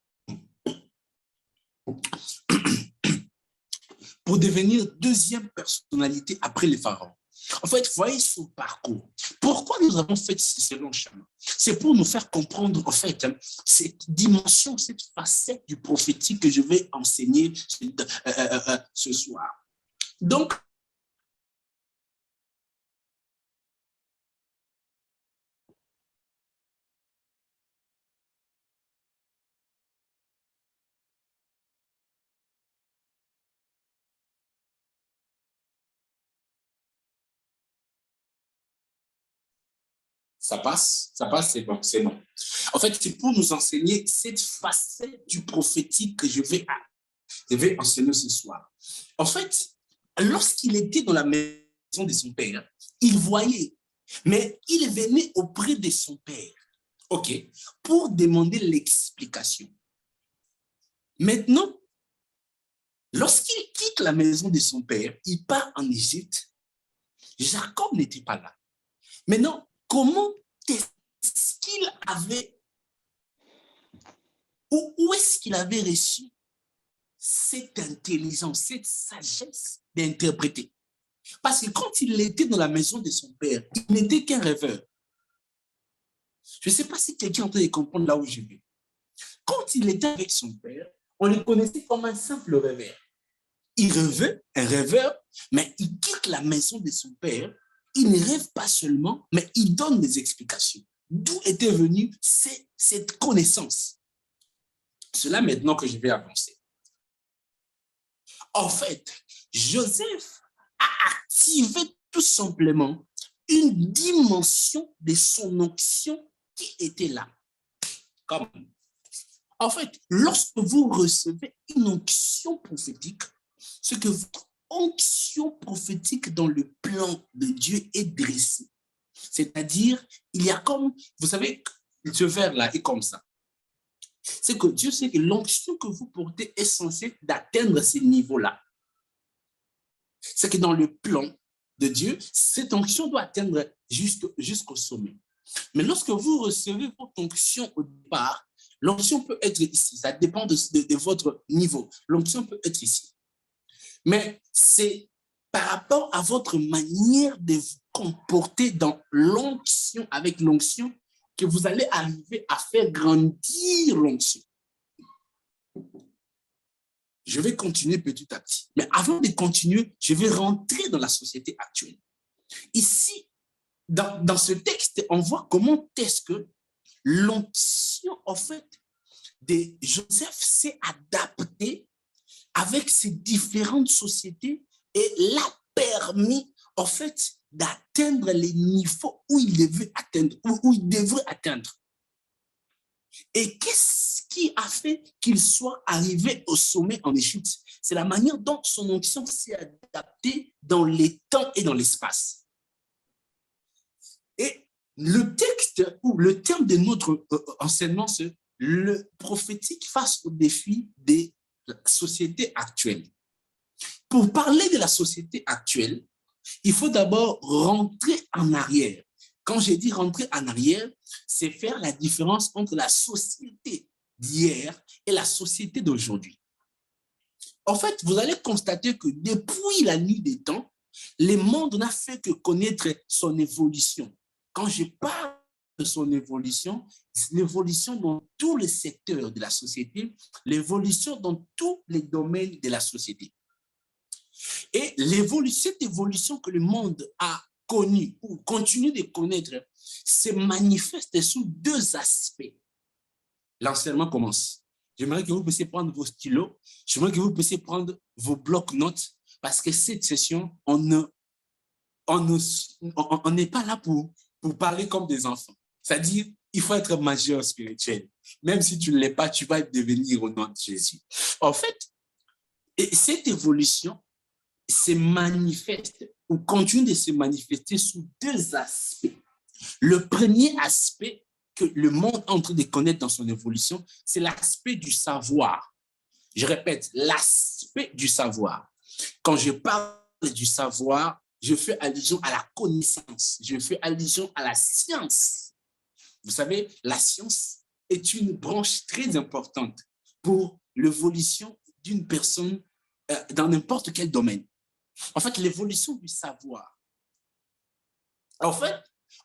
Pour devenir deuxième personnalité après le pharaon. En fait, voyez son parcours. Pourquoi nous avons fait ce long chemin? C'est pour nous faire comprendre, en fait, cette dimension, cette facette du prophétique que je vais enseigner ce soir. Donc, ça passe, c'est bon, c'est bon. En fait, c'est pour nous enseigner cette facette du prophétique que je vais enseigner ce soir. En fait, lorsqu'il était dans la maison de son père, il voyait, mais il venait auprès de son père, ok, pour demander l'explication. Maintenant, lorsqu'il quitte la maison de son père, il part en Égypte. Jacob n'était pas là. Maintenant, comment est-ce qu'il avait, où est-ce qu'il avait reçu cette intelligence, cette sagesse d'interpréter? Parce que quand il était dans la maison de son père, il n'était qu'un rêveur. Je ne sais pas si quelqu'un est en train de comprendre là où je vais. Quand il était avec son père, on le connaissait comme un simple rêveur. Il rêvait, un rêveur, mais il quitte la maison de son père. Il ne rêve pas seulement, mais il donne des explications. D'où était venue cette connaissance? C'est là maintenant que je vais avancer. En fait, Joseph a activé tout simplement une dimension de son onction qui était là. Comme, en fait, lorsque vous recevez une onction prophétique, ce que votre onction prophétique dans le plan de Dieu est dressée. C'est-à-dire, il y a comme, vous savez, ce verre-là est comme ça. C'est que Dieu sait que l'onction que vous portez est censée d'atteindre ces niveaux-là. C'est que dans le plan de Dieu, cette onction doit atteindre jusqu'au sommet. Mais lorsque vous recevez votre onction au départ, l'onction peut être ici. Ça dépend de votre niveau. L'onction peut être ici. Mais c'est par rapport à votre manière de vous comporter dans l'onction, avec l'onction, que vous allez arriver à faire grandir l'onction. Je vais continuer petit à petit. Mais avant de continuer, je vais rentrer dans la société actuelle. Ici, dans ce texte, on voit comment est-ce que l'onction, en fait, de Joseph s'est adaptée avec ces différentes sociétés et l'a permis, en fait, d'atteindre les niveaux où il devait atteindre, où il devrait atteindre. Et qu'est-ce qui a fait qu'il soit arrivé au sommet en Égypte? C'est la manière dont son onction s'est adaptée dans les temps et dans l'espace. Et le texte ou le terme de notre enseignement, c'est le prophétique face au défi des sociétés actuelles. pour parler de la société actuelle, il faut d'abord rentrer en arrière. Quand j'ai dit rentrer en arrière, c'est faire la différence entre la société d'hier et la société d'aujourd'hui. En fait, vous allez constater que depuis la nuit des temps, le monde n'a fait que connaître son évolution. Quand je parle de son évolution, c'est l'évolution dans tous les secteurs de la société, l'évolution dans tous les domaines de la société. Et cette évolution que le monde a connue ou continue de connaître se manifeste sous deux aspects. L'enseignement commence. J'aimerais que vous puissiez prendre vos stylos, j'aimerais que vous puissiez prendre vos blocs-notes, parce que cette session, on n'est pas là pour parler comme des enfants. C'est-à-dire, il faut être majeur spirituel. Même si tu ne l'es pas, tu vas le devenir au nom de Jésus. En fait, cette évolution se manifeste ou continue de se manifester sous deux aspects. Le premier aspect que le monde est en train de connaître dans son évolution, c'est l'aspect du savoir. Je répète, l'aspect du savoir. Quand je parle du savoir, je fais allusion à la connaissance, je fais allusion à la science. Vous savez, la science est une branche très importante pour l'évolution d'une personne dans n'importe quel domaine. En fait, l'évolution du savoir. En fait,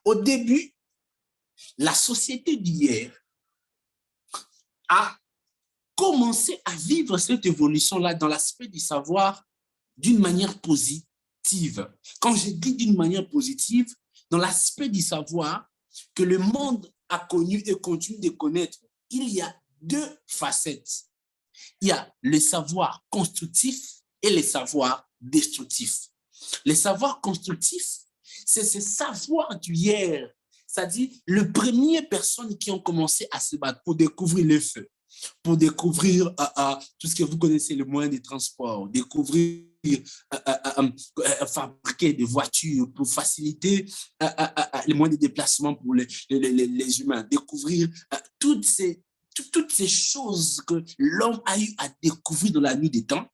au début, la société d'hier a commencé à vivre cette évolution-là dans l'aspect du savoir d'une manière positive. Quand je dis d'une manière positive, dans l'aspect du savoir que le monde a connu et continue de connaître, il y a deux facettes. Il y a le savoir constructif et le savoir destructif. Le savoir constructif, c'est ce savoir d'hier, c'est-à-dire les premières personnes qui ont commencé à se battre pour découvrir le feu, pour découvrir tout ce que vous connaissez, le moyen de transport, découvrir, fabriquer des voitures pour faciliter les moyens de déplacement pour les humains, découvrir toutes ces choses que l'homme a eu à découvrir dans la nuit des temps.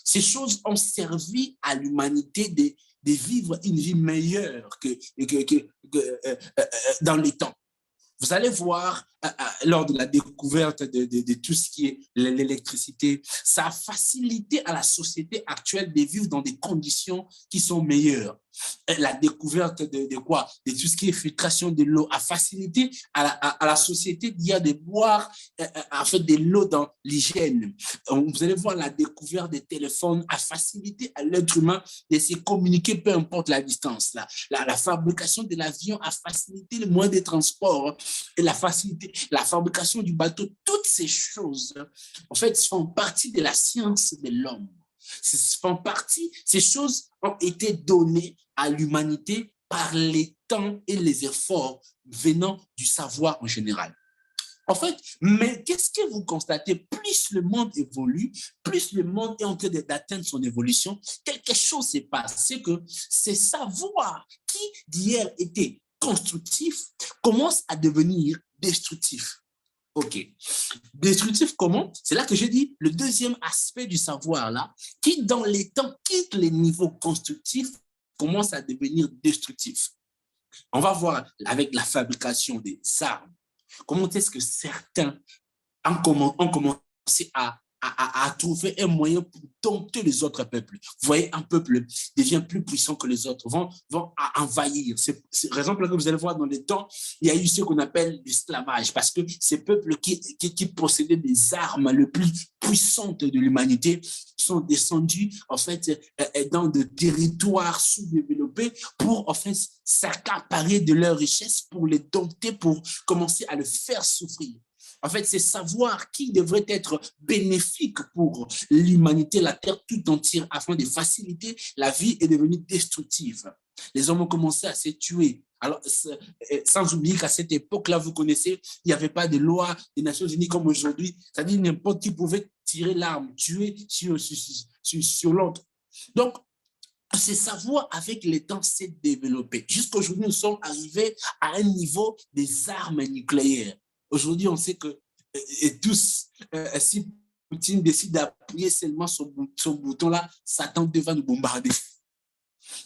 Ces choses ont servi à l'humanité de vivre une vie meilleure que dans les temps. Vous allez voir, lors de la découverte de tout ce qui est l'électricité, ça a facilité à la société actuelle de vivre dans des conditions qui sont meilleures. La découverte de quoi? De tout ce qui est filtration de l'eau a facilité à la société d'hier de boire en fait, de l'eau dans l'hygiène. Vous allez voir, la découverte des téléphones a facilité à l'être humain de se communiquer, peu importe la distance. La fabrication de l'avion a facilité le moyen de transport et la fabrication du bateau. Toutes ces choses, en fait, font partie de la science de l'homme. Ces choses ont été données à l'humanité par les temps et les efforts venant du savoir en général. En fait, mais qu'est-ce que vous constatez? Plus le monde évolue, plus le monde est en train d'atteindre son évolution, quelque chose se passe. C'est que ces savoirs qui d'hier étaient constructifs commencent à devenir destructifs. OK. Destructif comment? C'est là que je dis le deuxième aspect du savoir là, qui dans les temps quitte les niveaux constructifs, commence à devenir destructif. On va voir avec la fabrication des armes. Comment est-ce que certains ont commencé à trouver un moyen pour dompter les autres peuples. Vous voyez, un peuple devient plus puissant que les autres, vont envahir. C'est raison pour laquelle vous allez voir dans les temps, il y a eu ce qu'on appelle l'esclavage, parce que ces peuples qui possédaient des armes les plus puissantes de l'humanité sont descendus en fait dans des territoires sous-développés pour en fait s'accaparer de leurs richesses, pour les dompter, pour commencer à les faire souffrir. En fait, c'est savoir qui devrait être bénéfique pour l'humanité, la terre tout entière, afin de faciliter la vie est devenue destructive. Les hommes ont commencé à se tuer. Alors, sans oublier qu'à cette époque-là, vous connaissez, il n'y avait pas de loi des Nations Unies comme aujourd'hui. C'est-à-dire n'importe qui pouvait tirer l'arme, tuer sur l'autre. Donc, ce savoir avec le temps s'est développé. Jusqu'aujourd'hui, nous sommes arrivés à un niveau des armes nucléaires. Aujourd'hui, on sait que tous, si Poutine décide d'appuyer seulement sur ce bouton-là, Satan va nous bombarder.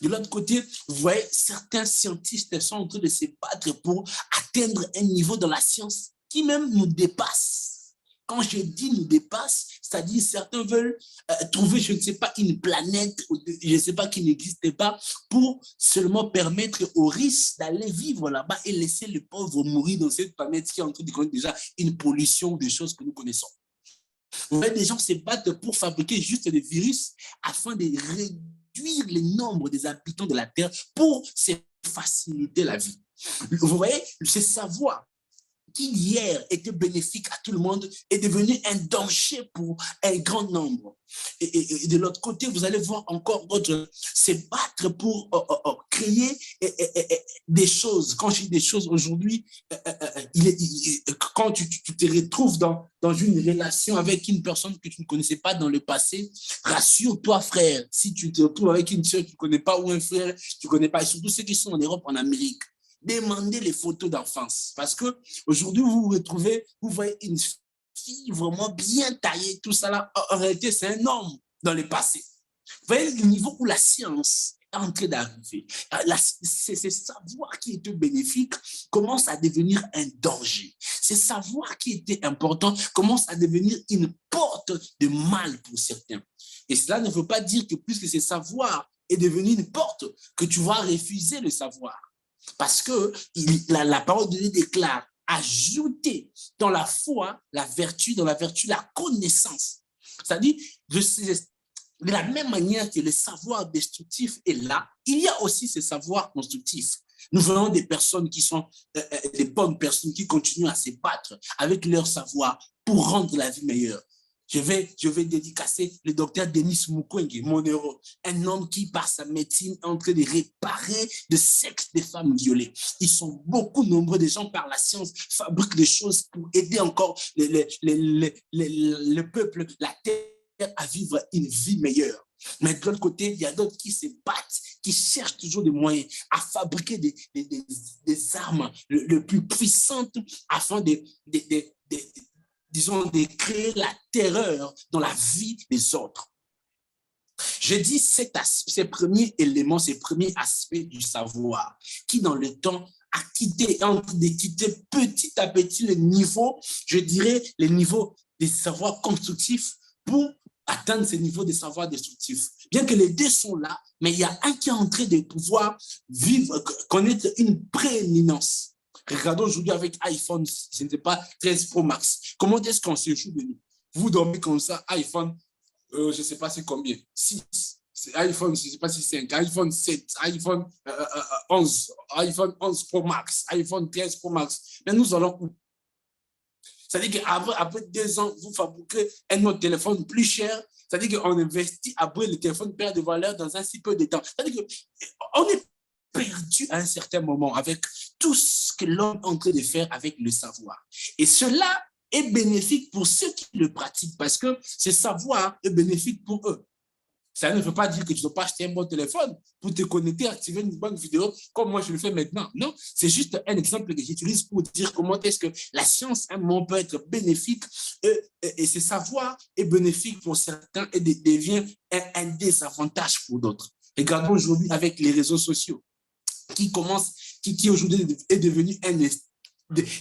De l'autre côté, vous voyez, certains scientistes sont en train de se battre pour atteindre un niveau dans la science qui même nous dépasse. Quand je dis nous dépasse, c'est-à-dire certains veulent trouver, je ne sais pas, une planète, je ne sais pas, qui n'existe pas, pour seulement permettre aux riches d'aller vivre là-bas et laisser les pauvres mourir dans cette planète qui est en train de connaître déjà une pollution des choses que nous connaissons. Vous voyez, des gens se battent pour fabriquer juste des virus afin de réduire le nombre des habitants de la Terre pour se faciliter la vie. Vous voyez, ce savoir qui hier était bénéfique à tout le monde est devenu un danger pour un grand nombre. Et de l'autre côté, vous allez voir encore d'autres se battre pour créer des choses. Quand je dis des choses aujourd'hui, quand tu te retrouves dans une relation avec une personne que tu ne connaissais pas dans le passé, rassure-toi, frère, si tu te retrouves avec une soeur que tu ne connais pas ou un frère que tu ne connais pas, et surtout ceux qui sont en Europe, en Amérique, demandez les photos d'enfance. Parce qu'aujourd'hui, vous vous retrouvez, vous voyez une fille vraiment bien taillée, tout ça là. En réalité, c'est un homme dans le passé. Vous voyez le niveau où la science est en train d'arriver. Ce savoir qui était bénéfique commence à devenir un danger. Ce savoir qui était important commence à devenir une porte de mal pour certains. Et cela ne veut pas dire que puisque ce savoir est devenu une porte, que tu vas refuser le savoir. Parce que la parole de Dieu déclare, ajouter dans la foi la vertu, dans la vertu la connaissance. C'est-à-dire, de la même manière que le savoir destructif est là, il y a aussi ce savoir constructif. Nous voyons des personnes qui sont des bonnes personnes qui continuent à se battre avec leur savoir pour rendre la vie meilleure. Je vais dédicacer le docteur Denis Mukwege, mon héros, un homme qui, par sa médecine, est en train de réparer le sexe des femmes violées. Ils sont beaucoup nombreux, des gens par la science fabriquent des choses pour aider encore le peuple, la terre à vivre une vie meilleure. Mais de l'autre côté, il y a d'autres qui se battent, qui cherchent toujours des moyens à fabriquer des armes les plus puissantes afin disons, de créer la terreur dans la vie des autres. Je dis ces premiers éléments, ces premiers aspects du savoir qui, dans le temps, a quitté, petit à petit le niveau, je dirais, le niveau des savoirs constructifs pour atteindre ce niveau de savoir destructif. Bien que les deux sont là, mais il y a un qui est en train de pouvoir vivre, connaître une prééminence. Regardons aujourd'hui avec iPhone, je ne sais pas, 13 Pro Max. Comment est-ce qu'on se joue de nous? Vous dormez comme ça, iPhone, je ne sais pas c'est combien, 6, iPhone, je ne sais pas si c'est 5, iPhone 7, iPhone 11, iPhone 11 Pro Max, iPhone 13 Pro Max. Mais nous allons où? C'est-à-dire qu'après 2 ans, vous fabriquez un autre téléphone plus cher. C'est-à-dire qu'on investit, après le téléphone perd de valeur dans un si peu de temps. C'est-à-dire qu'on est perdu à un certain moment avec tout ce que l'homme est en train de faire avec le savoir. Et cela est bénéfique pour ceux qui le pratiquent parce que ce savoir est bénéfique pour eux. Ça ne veut pas dire que tu ne dois pas acheter un bon téléphone pour te connecter, activer une bonne vidéo comme moi je le fais maintenant. Non, c'est juste un exemple que j'utilise pour dire comment est-ce que la science à un moment peut être bénéfique et ce savoir est bénéfique pour certains et devient un désavantage pour d'autres. Regardons aujourd'hui avec les réseaux sociaux qui aujourd'hui est devenu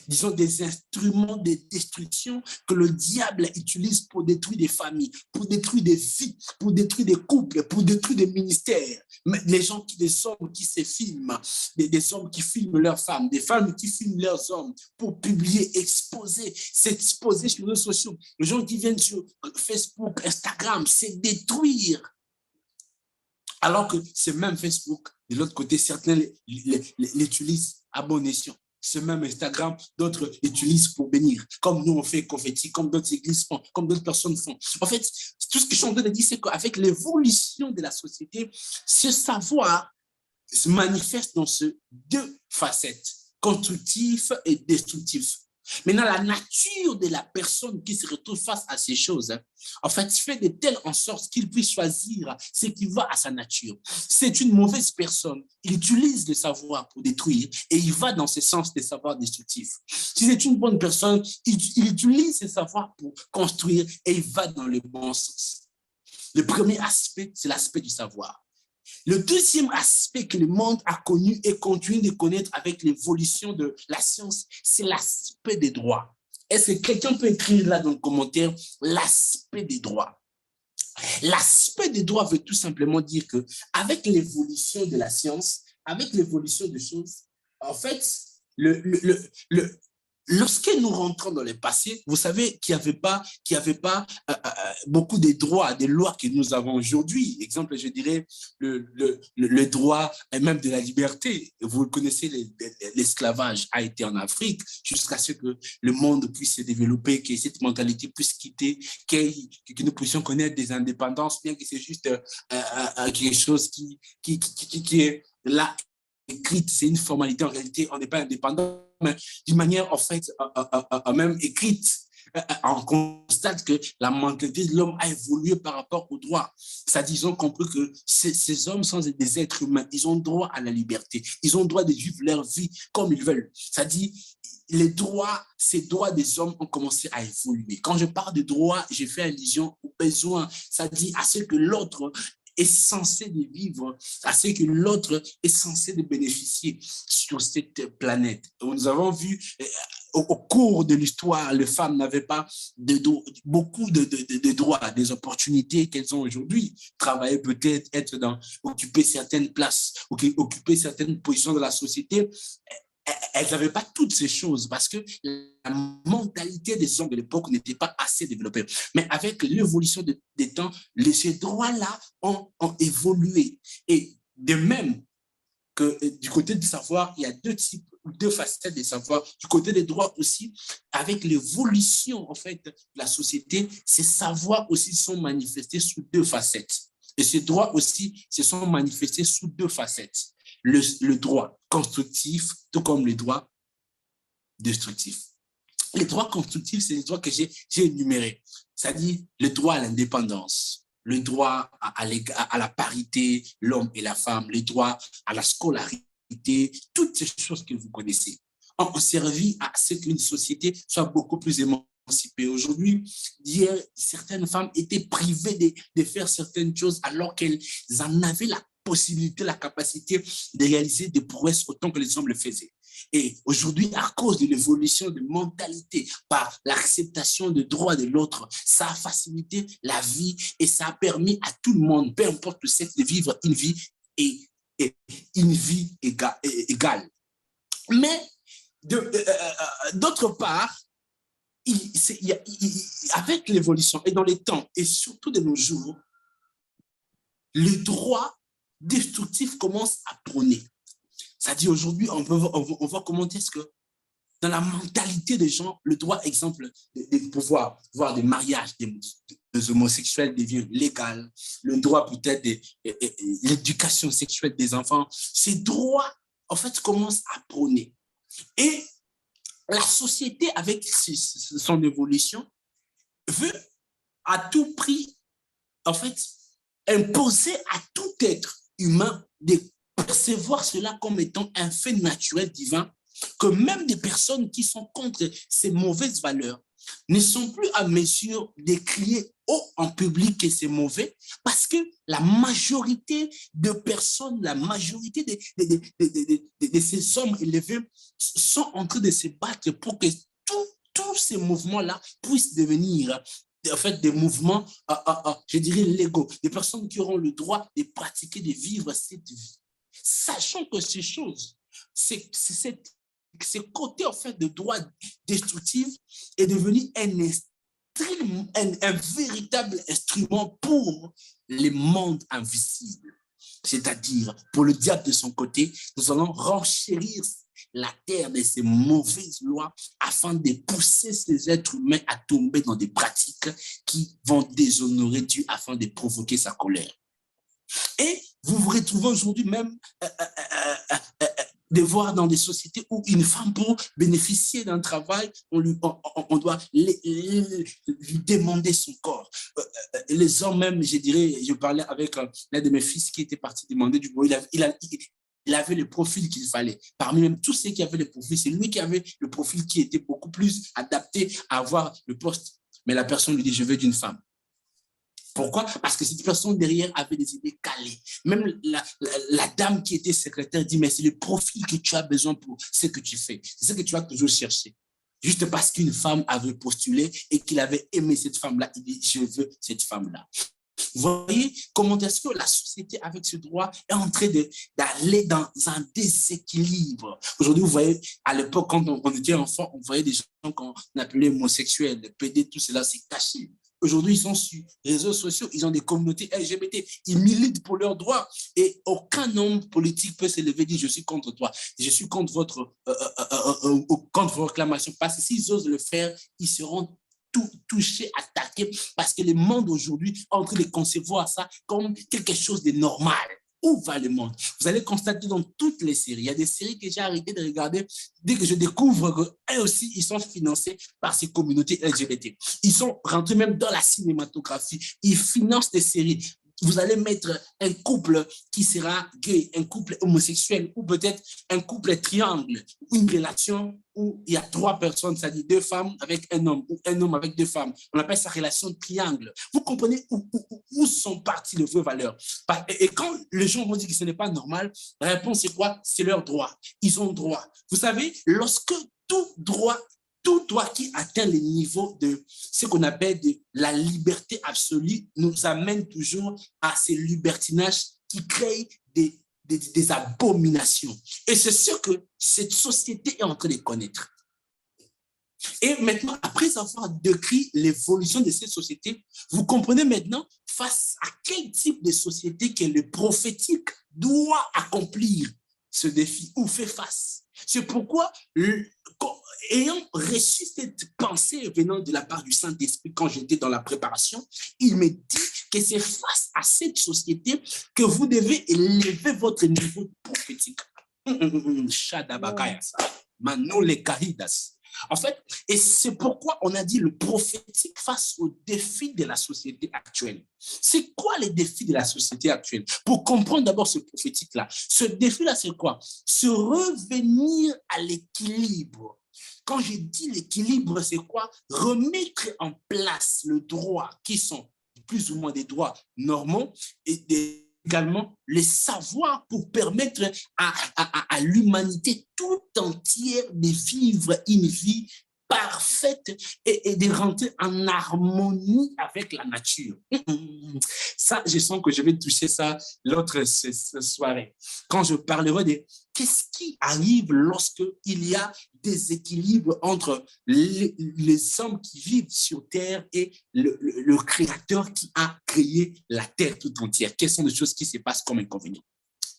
disons des instruments de destruction que le diable utilise pour détruire des familles, pour détruire des vies, pour détruire des couples, pour détruire des ministères. Les hommes qui se filment, des hommes qui filment leurs femmes, des femmes qui filment leurs hommes pour publier, s'exposer sur les réseaux sociaux. Les gens qui viennent sur Facebook, Instagram, c'est détruire. Alors que ce même Facebook, de l'autre côté, certains l'utilisent à bon escient. Ce même Instagram, d'autres utilisent pour bénir. Comme nous, on fait confetti, comme d'autres églises font, comme d'autres personnes font. En fait, tout ce que je suis en train de dire, c'est qu'avec l'évolution de la société, ce savoir se manifeste dans ces deux facettes, constructif et destructif. Maintenant, la nature de la personne qui se retrouve face à ces choses, en fait, fait de telle en sorte qu'il puisse choisir ce qui va à sa nature. C'est une mauvaise personne. Il utilise le savoir pour détruire et il va dans ce sens des savoirs destructifs. Si c'est une bonne personne, il utilise ce savoir pour construire et il va dans le bon sens. Le premier aspect, c'est l'aspect du savoir. Le deuxième aspect que le monde a connu et continue de connaître avec l'évolution de la science, c'est l'aspect des droits. Est-ce que quelqu'un peut écrire là dans le commentaire l'aspect des droits? L'aspect des droits veut tout simplement dire qu'avec l'évolution de la science, avec l'évolution des choses, en fait, lorsque nous rentrons dans le passé, vous savez qu'il n'y avait pas beaucoup de droits, des lois que nous avons aujourd'hui. Exemple, je dirais le droit même de la liberté. Vous connaissez, l'esclavage a été en Afrique jusqu'à ce que le monde puisse se développer, que cette mentalité puisse quitter, que nous puissions connaître des indépendances, bien que c'est juste quelque chose qui est là écrite, c'est une formalité. En réalité, on n'est pas indépendant, mais d'une manière, en fait, même écrite, on constate que la mentalité de l'homme a évolué par rapport aux droits. C'est-à-dire, ils ont compris que ces hommes sont des êtres humains. Ils ont droit à la liberté. Ils ont droit de vivre leur vie comme ils veulent. C'est-à-dire, les droits, ces droits des hommes ont commencé à évoluer. Quand je parle de droits, je fais allusion aux besoins. C'est-à-dire à ce que l'autre est censé de vivre, à ce que l'autre est censé de bénéficier sur cette planète. Nous avons vu au cours de l'histoire, les femmes n'avaient pas beaucoup de droits, des opportunités qu'elles ont aujourd'hui. Travailler peut-être, occuper certaines places, occuper certaines positions de la société. Elles n'avaient pas toutes ces choses parce que la mentalité des hommes de l'époque n'était pas assez développée. Mais avec l'évolution des temps, ces droits-là ont évolué. Et de même que du côté du savoir, il y a deux facettes des savoirs. Du côté des droits aussi, avec l'évolution en fait de la société, ces savoirs aussi sont manifestés sous deux facettes. Et ces droits aussi se sont manifestés sous deux facettes. Le droit constructif, tout comme le droit destructif. Les droits constructifs, c'est les droits que j'ai énumérés. C'est-à-dire le droit à l'indépendance, le droit à la parité, l'homme et la femme, le droit à la scolarité, toutes ces choses que vous connaissez ont servi à ce qu'une société soit beaucoup plus émancipée. Aujourd'hui, hier, certaines femmes étaient privées de faire certaines choses alors qu'elles en avaient la possibilité, la capacité de réaliser des prouesses autant que les hommes le faisaient. Et aujourd'hui, à cause de l'évolution de mentalité par l'acceptation des droits de l'autre, ça a facilité la vie et ça a permis à tout le monde, peu importe le sexe, de vivre une vie égale. Mais d'autre part, avec l'évolution et dans les temps, et surtout de nos jours, le droit destructif commence à prôner. C'est-à-dire aujourd'hui, on va commenter ce que dans la mentalité des gens, le droit, exemple, de pouvoir voir des mariages des homosexuels devient légal, le droit peut-être de l'éducation sexuelle des enfants, ces droits, en fait, commencent à prôner. Et la société, avec son évolution, veut à tout prix, en fait, imposer à tout être humain de percevoir cela comme étant un fait naturel divin, que même des personnes qui sont contre ces mauvaises valeurs ne sont plus à mesure de crier haut en public que c'est mauvais, parce que la majorité de personnes, la majorité de ces hommes élevés sont en train de se battre pour que tous ces mouvements-là puissent devenir en fait des mouvements, je dirais légaux, des personnes qui auront le droit de pratiquer, de vivre cette vie. Sachant que ces choses, ce côté en fait de droit destructif est devenu un véritable instrument pour les mondes invisibles. C'est-à-dire, pour le diable de son côté, nous allons renchérir la terre de ces mauvaises lois afin de pousser ces êtres humains à tomber dans des pratiques qui vont déshonorer Dieu afin de provoquer sa colère. Et vous vous retrouvez aujourd'hui même de voir dans des sociétés où une femme, pour bénéficier d'un travail, on doit lui demander son corps. Les hommes même, je dirais, je parlais avec l'un de mes fils qui était parti demander du boulot, il avait le profil qu'il fallait. Parmi même tous ceux qui avaient le profil, c'est lui qui avait le profil qui était beaucoup plus adapté à avoir le poste. Mais la personne lui dit, je veux d'une femme. Pourquoi? Parce que cette personne derrière avait des idées calées. Même la dame qui était secrétaire dit, mais c'est le profil que tu as besoin pour ce que tu fais. C'est ce que tu as toujours cherché. Juste parce qu'une femme avait postulé et qu'il avait aimé cette femme-là, il dit, je veux cette femme-là. Vous voyez comment est-ce que la société avec ce droit est en train d'aller dans un déséquilibre. Aujourd'hui, vous voyez, à l'époque, quand on était enfant, on voyait des gens qu'on appelait homosexuels, les PD, tout cela, c'est caché. Aujourd'hui, ils sont sur les réseaux sociaux, ils ont des communautés LGBT, ils militent pour leurs droits et aucun homme politique peut se lever et dire je suis contre toi, je suis contre votre contre vos réclamations. Parce que s'ils osent le faire, ils seront touchés, attaqués, parce que le monde aujourd'hui est en train de concevoir ça comme quelque chose de normal. Où va le monde? Vous allez constater dans toutes les séries, il y a des séries que j'ai arrêté de regarder dès que je découvre qu'eux aussi, ils sont financés par ces communautés LGBT. Ils sont rentrés même dans la cinématographie. Ils financent des séries. Vous allez mettre un couple qui sera gay, un couple homosexuel, ou peut-être un couple triangle, ou une relation où il y a 3 personnes, c'est-à-dire 2 femmes avec un homme, ou un homme avec 2 femmes. On appelle ça relation triangle. Vous comprenez où sont parties les vraies valeurs? Et quand les gens vont dire que ce n'est pas normal, la réponse c'est quoi? C'est leur droit. Ils ont droit. Vous savez, lorsque tout droit qui atteint le niveau de ce qu'on appelle de la liberté absolue nous amène toujours à ces libertinages qui créent des abominations. Et c'est ce que cette société est en train de connaître. Et maintenant, après avoir décrit l'évolution de cette société, vous comprenez maintenant face à quel type de société que le prophétique doit accomplir ce défi ou fait face. C'est pourquoi, ayant reçu cette pensée venant de la part du Saint-Esprit quand j'étais dans la préparation, il me dit que c'est face à cette société que vous devez élever votre niveau prophétique. En fait, et c'est pourquoi on a dit le prophétique face aux défis de la société actuelle. C'est quoi les défis de la société actuelle? Pour comprendre d'abord ce prophétique-là, ce défi-là, c'est quoi? Se revenir à l'équilibre. Quand je dis l'équilibre, c'est quoi? Remettre en place le droit qui sont plus ou moins des droits normaux et également les savoirs pour permettre à l'humanité tout entière de vivre une vie parfaite et de rentrer en harmonie avec la nature. Ça, je sens que je vais toucher ça l'autre soirée. Quand je parlerai de qu'est-ce qui arrive lorsqu'il y a des équilibres entre les hommes qui vivent sur Terre et le Créateur qui a créé la Terre tout entière. Quelles sont les choses qui se passent comme inconvénients?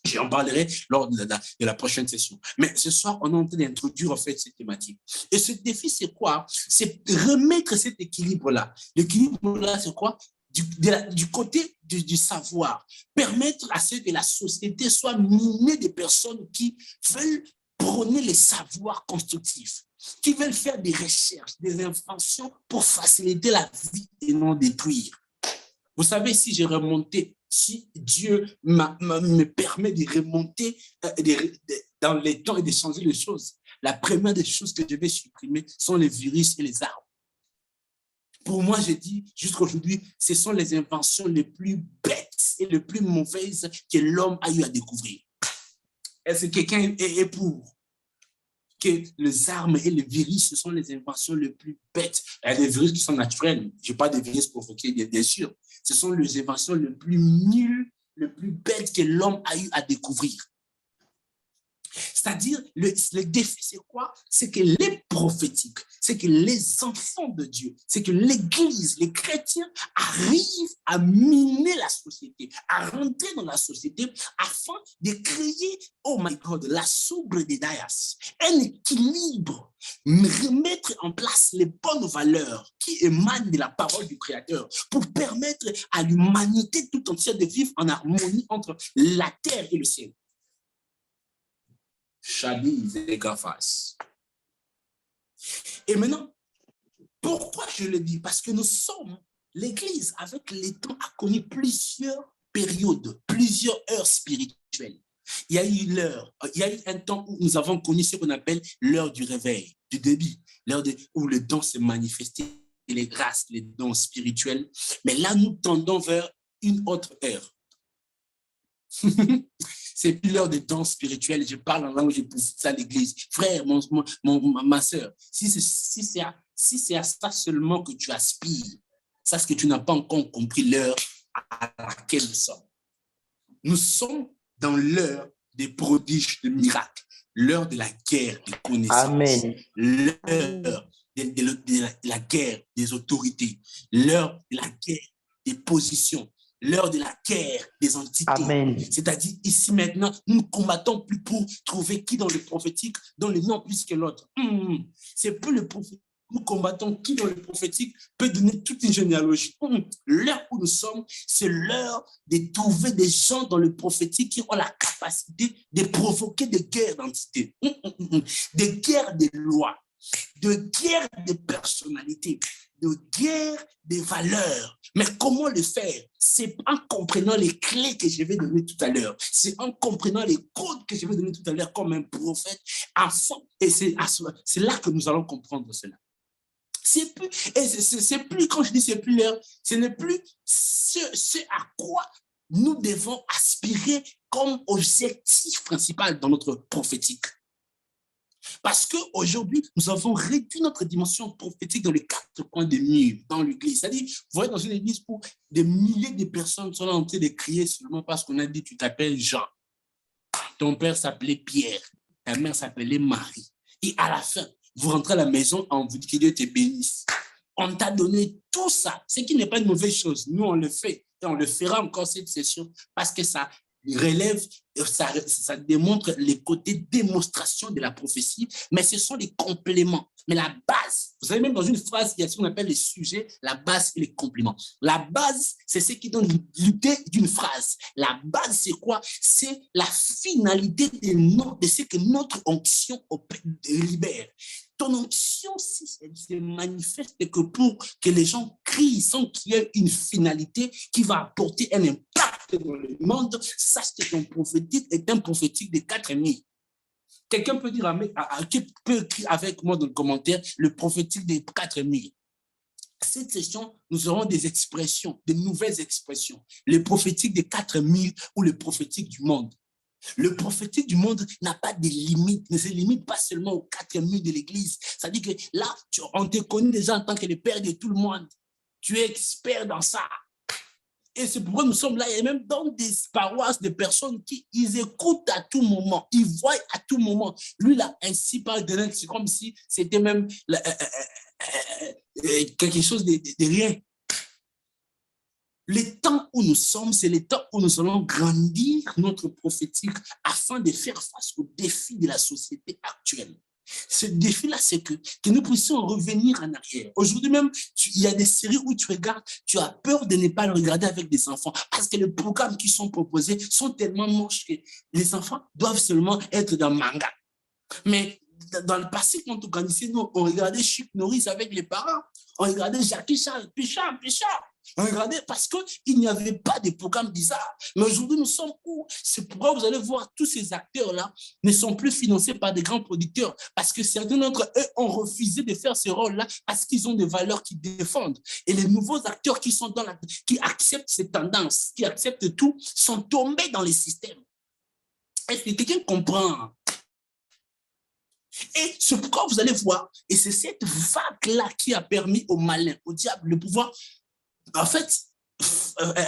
J'en parlerai lors de la prochaine session. Mais ce soir, on est en train d'introduire en fait cette thématique. Et ce défi, c'est quoi? C'est remettre cet équilibre-là. L'équilibre-là, c'est quoi? Du côté du savoir. Permettre à ce que la société soit minée de personnes qui veulent prôner les savoirs constructifs, qui veulent faire des recherches, des inventions pour faciliter la vie et non détruire. Vous savez, si j'ai remonté, si Dieu me permet de remonter dans les temps et de changer les choses, la première des choses que je vais supprimer sont les virus et les arbres. Pour moi, je dis, jusqu'à aujourd'hui, ce sont les inventions les plus bêtes et les plus mauvaises que l'homme a eu à découvrir. Est-ce que quelqu'un est pour que les armes et les virus, ce sont les inventions les plus bêtes? Il y a des virus qui sont naturels. Je parle des virus provoqués, bien sûr. Ce sont les inventions les plus nulles, les plus bêtes que l'homme a eu à découvrir. C'est-à-dire, le défi, c'est quoi? C'est que les prophétiques, c'est que les enfants de Dieu, c'est que l'Église, les chrétiens arrivent à miner la société, à rentrer dans la société afin de créer, oh my God, la sobre de Daias, un équilibre, remettre en place les bonnes valeurs qui émanent de la parole du Créateur pour permettre à l'humanité tout entière de vivre en harmonie entre la terre et le ciel. Shadi Zegafas. Et maintenant, pourquoi je le dis? Parce que nous sommes, l'Église, avec les temps, a connu plusieurs périodes, plusieurs heures spirituelles. Il y a eu l'heure, il y a eu un temps où nous avons connu ce qu'on appelle l'heure du réveil, du début, l'heure où le don s'est manifesté, les grâces, les dons spirituels. Mais là, nous tendons vers une autre heure. C'est plus l'heure des dons spirituels. Je parle en langue, je pousse ça à l'église. Frère, ma soeur, si c'est à ça seulement que tu aspires, c'est ce que tu n'as pas encore compris l'heure à laquelle nous sommes. Nous sommes dans l'heure des prodiges, des miracles, l'heure de la guerre des connaissances, l'heure de la guerre des autorités, l'heure de la guerre des positions, l'heure de la guerre des entités. C'est-à-dire, ici maintenant, nous ne combattons plus pour trouver qui dans le prophétique donne le nom plus que l'autre. C'est plus le prophétique. Nous combattons qui dans le prophétique peut donner toute une généalogie. L'heure où nous sommes, c'est l'heure de trouver des gens dans le prophétique qui ont la capacité de provoquer des guerres d'entités, des guerres de lois, de guerres de personnalités, de guerres de valeurs. Mais comment le faire? C'est en comprenant les clés que je vais donner tout à l'heure. C'est en comprenant les codes que je vais donner tout à l'heure comme un prophète. Et c'est là que nous allons comprendre cela. C'est plus, quand je dis c'est plus l'heure, ce n'est plus ce à quoi nous devons aspirer comme objectif principal dans notre prophétique. Parce qu'aujourd'hui, nous avons réduit notre dimension prophétique dans les 4 coins des murs, dans l'église. C'est-à-dire, vous voyez, dans une église où des milliers de personnes sont en train de crier seulement parce qu'on a dit tu t'appelles Jean. Ton père s'appelait Pierre, ta mère s'appelait Marie. Et à la fin, vous rentrez à la maison, on vous dit que Dieu te bénisse. On t'a donné tout ça, ce qui n'est pas une mauvaise chose. Nous, on le fait et on le fera encore cette session parce que ça relève, ça démontre les côtés démonstration de la prophétie, mais ce sont les compléments. Mais la base, vous savez, même dans une phrase, il y a ce qu'on appelle les sujets, la base et les compléments. La base, c'est ce qui donne l'idée d'une phrase. La base, c'est quoi? C'est la finalité de ce que notre onction libère. Ton onction, si elle se manifeste que pour que les gens crient sans qu'il y ait une finalité qui va apporter un impact dans le monde, sache que ton prophétique est un prophétique de 4000. Quelqu'un peut dire, qui peut écrire avec moi dans le commentaire, le prophétique des 4000. Cette session, nous aurons des expressions, des nouvelles expressions. Le prophétique des 4000 ou le prophétique du monde. Le prophétique du monde n'a pas de limite, ne se limite pas seulement aux 4000 de l'église. C'est-à-dire que là, on te connaît déjà en tant que le père de tout le monde. Tu es expert dans ça. Et c'est pourquoi nous sommes là. Et même dans des paroisses de personnes qui ils écoutent à tout moment, ils voient à tout moment. Lui, là, ainsi par exemple, c'est comme si c'était même quelque chose de rien. Les temps où nous sommes, c'est les temps où nous allons grandir notre prophétique afin de faire face aux défis de la société actuelle. Ce défi-là, c'est que nous puissions revenir en arrière. Aujourd'hui même, il y a des séries où tu regardes, tu as peur de ne pas le regarder avec des enfants parce que les programmes qui sont proposés sont tellement moches que les enfants doivent seulement être dans le manga. Mais dans le passé, quand on organisait, nous, on regardait Chuck Norris avec les parents, on regardait Jackie Chan, Pichard. Regardez, parce qu'il n'y avait pas de programme bizarre. Mais aujourd'hui, nous sommes où? C'est pourquoi vous allez voir tous ces acteurs-là ne sont plus financés par des grands producteurs parce que certains d'entre eux ont refusé de faire ce rôle-là parce qu'ils ont des valeurs qu'ils défendent. Et les nouveaux acteurs qui sont qui acceptent ces tendances, qui acceptent tout, sont tombés dans les systèmes. Est-ce que quelqu'un comprend? Et c'est pourquoi vous allez voir, et c'est cette vague-là qui a permis au malin, au diable, de pouvoir en fait,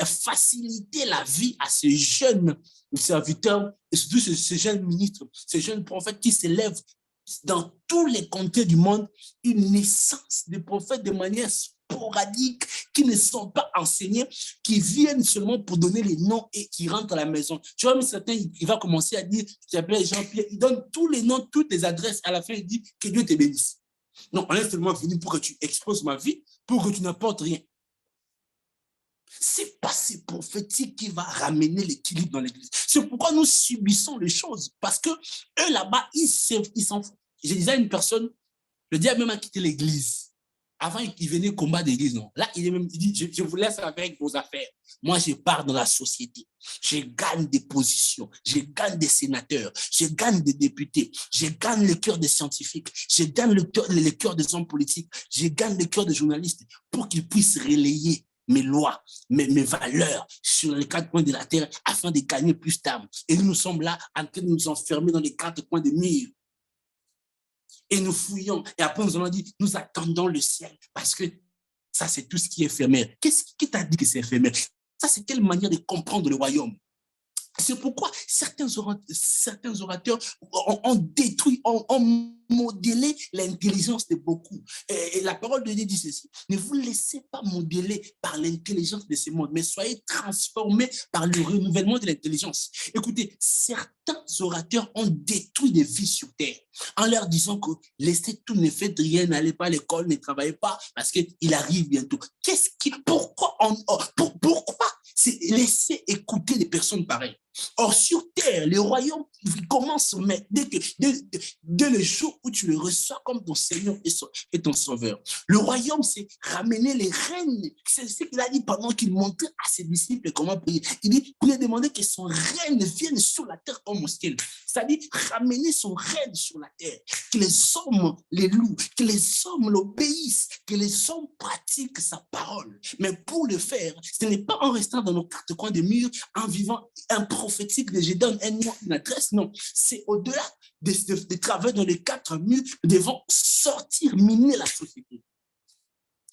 faciliter la vie à ces jeunes serviteurs, et surtout ces jeunes ministres, ces jeunes prophètes qui s'élèvent dans tous les comtés du monde, une naissance de prophètes de manière sporadique, qui ne sont pas enseignés, qui viennent seulement pour donner les noms et qui rentrent à la maison. Tu vois, mais certains, il va commencer à dire, tu t'appelles Jean-Pierre, il donne tous les noms, toutes les adresses, à la fin, il dit que Dieu te bénisse. Non, on est seulement venu pour que tu exposes ma vie, pour que tu n'apportes rien. C'est pas ces prophétiques qui va ramener l'équilibre dans l'église. C'est pourquoi nous subissons les choses. Parce que eux là-bas, ils s'en foutent. Je disais à une personne, le diable même a quitté l'église. Avant, il venait combattre l'église, non. Là, il dit, je vous laisse avec vos affaires. Moi, je pars dans la société. Je gagne des positions. Je gagne des sénateurs. Je gagne des députés. Je gagne le cœur des scientifiques. Je gagne le cœur des hommes politiques. Je gagne le cœur des journalistes pour qu'ils puissent relayer mes lois, mes valeurs sur les quatre coins de la terre afin de gagner plus d'âmes. Et nous sommes là en train de nous enfermer dans les quatre coins des murs. Et nous fouillons. Et après, nous allons dire, nous attendons le ciel. Parce que ça, c'est tout ce qui est éphémère. Qui t'a dit que c'est éphémère? Ça, c'est quelle manière de comprendre le royaume? C'est pourquoi certains orateurs ont détruit, ont modélé l'intelligence de beaucoup. Et la parole de Dieu dit ceci: ne vous laissez pas modeler par l'intelligence de ce monde, mais soyez transformés par le renouvellement de l'intelligence. Écoutez, certains orateurs ont détruit des vies sur terre en leur disant que laissez tout, ne faites rien, n'allez pas à l'école, ne travaillez pas parce qu'il arrive bientôt. Pourquoi c'est laisser écouter des personnes pareilles? Or, sur terre, le royaume commence dès le jour où tu le reçois comme ton Seigneur et ton Sauveur. Le royaume, c'est ramener les reines. C'est ce qu'il a dit pendant qu'il montrait à ses disciples comment prier. Il dit, pour lui demander que son règne vienne sur la terre comme au ciel. C'est-à-dire ramener son règne sur la terre. Que les hommes les louent, que les hommes l'obéissent, que les hommes pratiquent sa parole. Mais pour le faire, ce n'est pas en restant dans nos quatre coins de mur, en vivant un prophétique de je donne un nom, une adresse. Non, c'est au-delà des travaux dans les quatre murs, nous devons sortir, miner la société.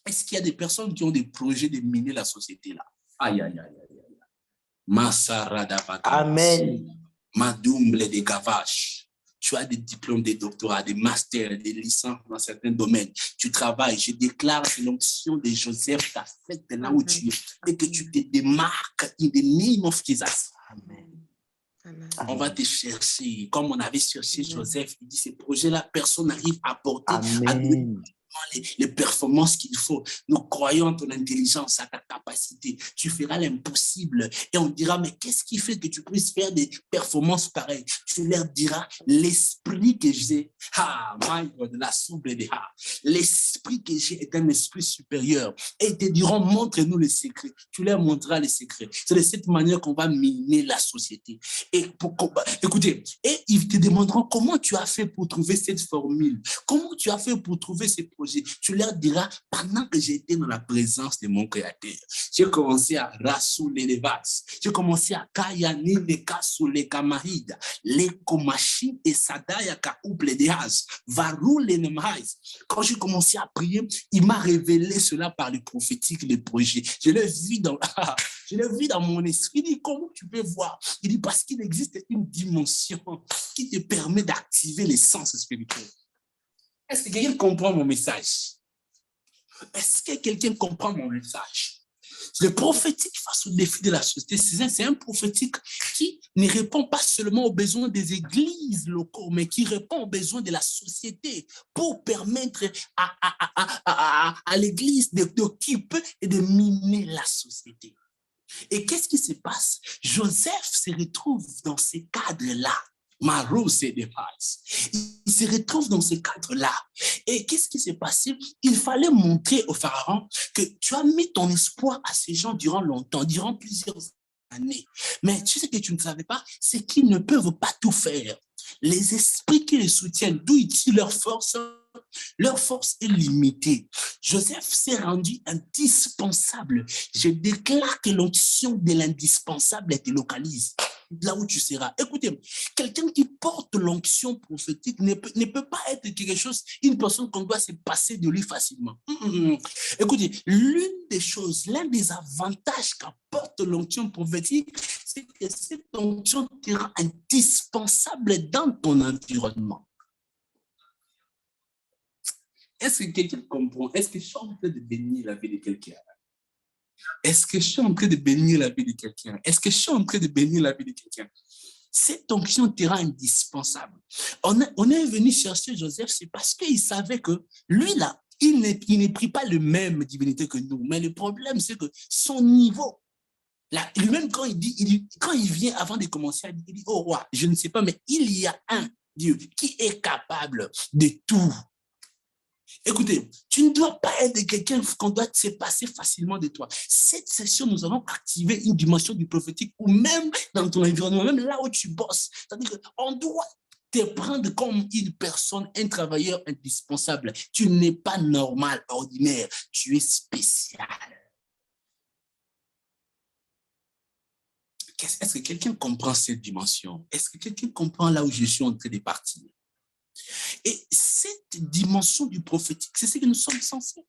Est-ce qu'il y a des personnes qui ont des projets de miner la société là? Aïe, aïe, aïe, aïe, aïe. Masarada. Amen. Madumble de Gavache. Tu as des diplômes, des doctorats, des masters, des licences dans certains domaines. Tu travailles. Je déclare que l'onction de Joseph t'a fait de là où tu es et que tu te démarques in the name of Jesus. Amen. On va te chercher. Comme on avait cherché Joseph, il dit ces projets-là, personne n'arrive à porter les performances qu'il faut. Nous croyons en ton intelligence, à ta capacité. Tu feras l'impossible. Et on dira, mais qu'est-ce qui fait que tu puisses faire des performances pareilles? Tu leur diras, l'esprit que j'ai, my God, la souble de l'esprit que j'ai est un esprit supérieur. Et ils te diront, montre-nous les secrets. Tu leur montreras les secrets. C'est de cette manière qu'on va miner la société. Écoutez, et ils te demanderont comment tu as fait pour trouver cette formule. Comment tu as fait pour trouver ces projets. Tu leur diras, pendant que j'étais dans la présence de mon Créateur, j'ai commencé à rassouler les vases, j'ai commencé à kayani les kassoule kamahid, les komashi et sadaya kaouple de haz, varou les nemhaïs. Quand j'ai commencé à prier, il m'a révélé cela par le prophétique, les projets. Je l'ai vu dans mon esprit. Il dit, comment tu peux voir? Il dit, parce qu'il existe une dimension qui te permet d'activer les sens spirituels. Est-ce que quelqu'un comprend mon message? Est-ce que quelqu'un comprend mon message? Le prophétique face au défi de la société, c'est un prophétique qui ne répond pas seulement aux besoins des églises locaux, mais qui répond aux besoins de la société pour permettre à l'église d'occuper et de miner la société. Et qu'est-ce qui se passe? Joseph se retrouve dans ces cadres-là. Il se retrouve dans ce cadre-là. Et qu'est-ce qui s'est passé? Il fallait montrer au pharaon que tu as mis ton espoir à ces gens durant longtemps, durant plusieurs années. Mais tu sais que tu ne savais pas, c'est qu'ils ne peuvent pas tout faire. Les esprits qui les soutiennent, d'où ils tirent leur force est limitée. Joseph s'est rendu indispensable. Je déclare que l'onction de l'indispensable te localise là où tu seras. Écoutez, quelqu'un qui porte l'onction prophétique ne peut pas être quelque chose, une personne qu'on doit se passer de lui facilement. Écoutez, l'un des avantages qu'apporte l'onction prophétique, c'est que cette onction te rend indispensable dans ton environnement. Est-ce que quelqu'un comprend? Est-ce que je suis en train de bénir la vie de quelqu'un? Est-ce que je suis en train de bénir la vie de quelqu'un? Est-ce que je suis en train de bénir la vie de quelqu'un? Cette onction te rend indispensable. On est venu chercher Joseph, c'est parce qu'il savait que lui là, il ne prie pas le même divinité que nous, mais le problème, c'est que son niveau, lui-même, quand il vient avant de commencer, il dit, oh roi, je ne sais pas, mais il y a un Dieu qui est capable de tout. Écoutez, tu ne dois pas être quelqu'un qu'on doit se passer facilement de toi. Cette session, nous allons activer une dimension du prophétique, ou même dans ton environnement, même là où tu bosses. C'est-à-dire qu'on doit te prendre comme une personne, un travailleur indispensable. Tu n'es pas normal, ordinaire. Tu es spécial. Est-ce que quelqu'un comprend cette dimension? Est-ce que quelqu'un comprend là où je suis en train de partir? Et cette dimension du prophétique, c'est ce que nous sommes censés.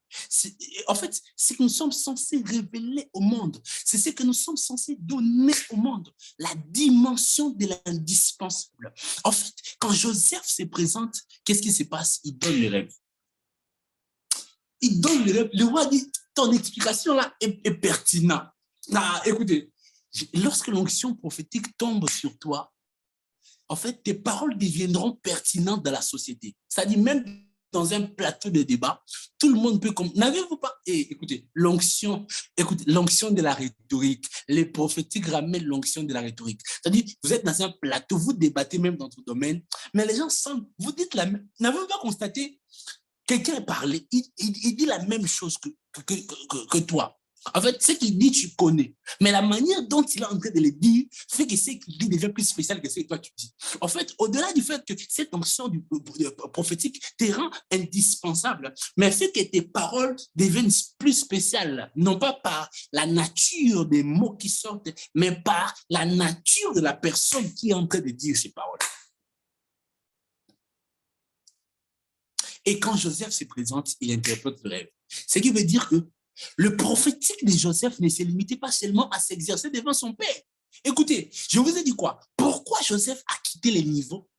En fait, c'est ce que nous sommes censés révéler au monde. C'est ce que nous sommes censés donner au monde. La dimension de l'indispensable. En fait, quand Joseph se présente, qu'est-ce qui se passe? Il donne le rêve. Il donne le rêve. Le roi dit, ton explication là est pertinente. Écoutez, lorsque l'onction prophétique tombe sur toi, en fait, tes paroles deviendront pertinentes dans la société. C'est-à-dire, même dans un plateau de débat, tout le monde peut... N'avez-vous pas... écoutez, l'onction de la rhétorique, les prophétiques ramènent l'onction de la rhétorique. C'est-à-dire, vous êtes dans un plateau, vous débattez même dans votre domaine, mais les gens sentent, vous dites la même... N'avez-vous pas constaté, quelqu'un a parlé, il dit la même chose que toi. En fait, ce qu'il dit, tu connais. Mais la manière dont il est en train de le dire fait que ce qu'il dit devient plus spécial que ce que toi tu dis. En fait, au-delà du fait que cette onction prophétique te rend indispensable, mais fait que tes paroles deviennent plus spéciales, non pas par la nature des mots qui sortent, mais par la nature de la personne qui est en train de dire ces paroles. Et quand Joseph se présente, il interprète le rêve. Ce qui veut dire que le prophétique de Joseph ne se limitait pas seulement à s'exercer devant son père. Écoutez, je vous ai dit quoi? Pourquoi Joseph a quitté les niveaux?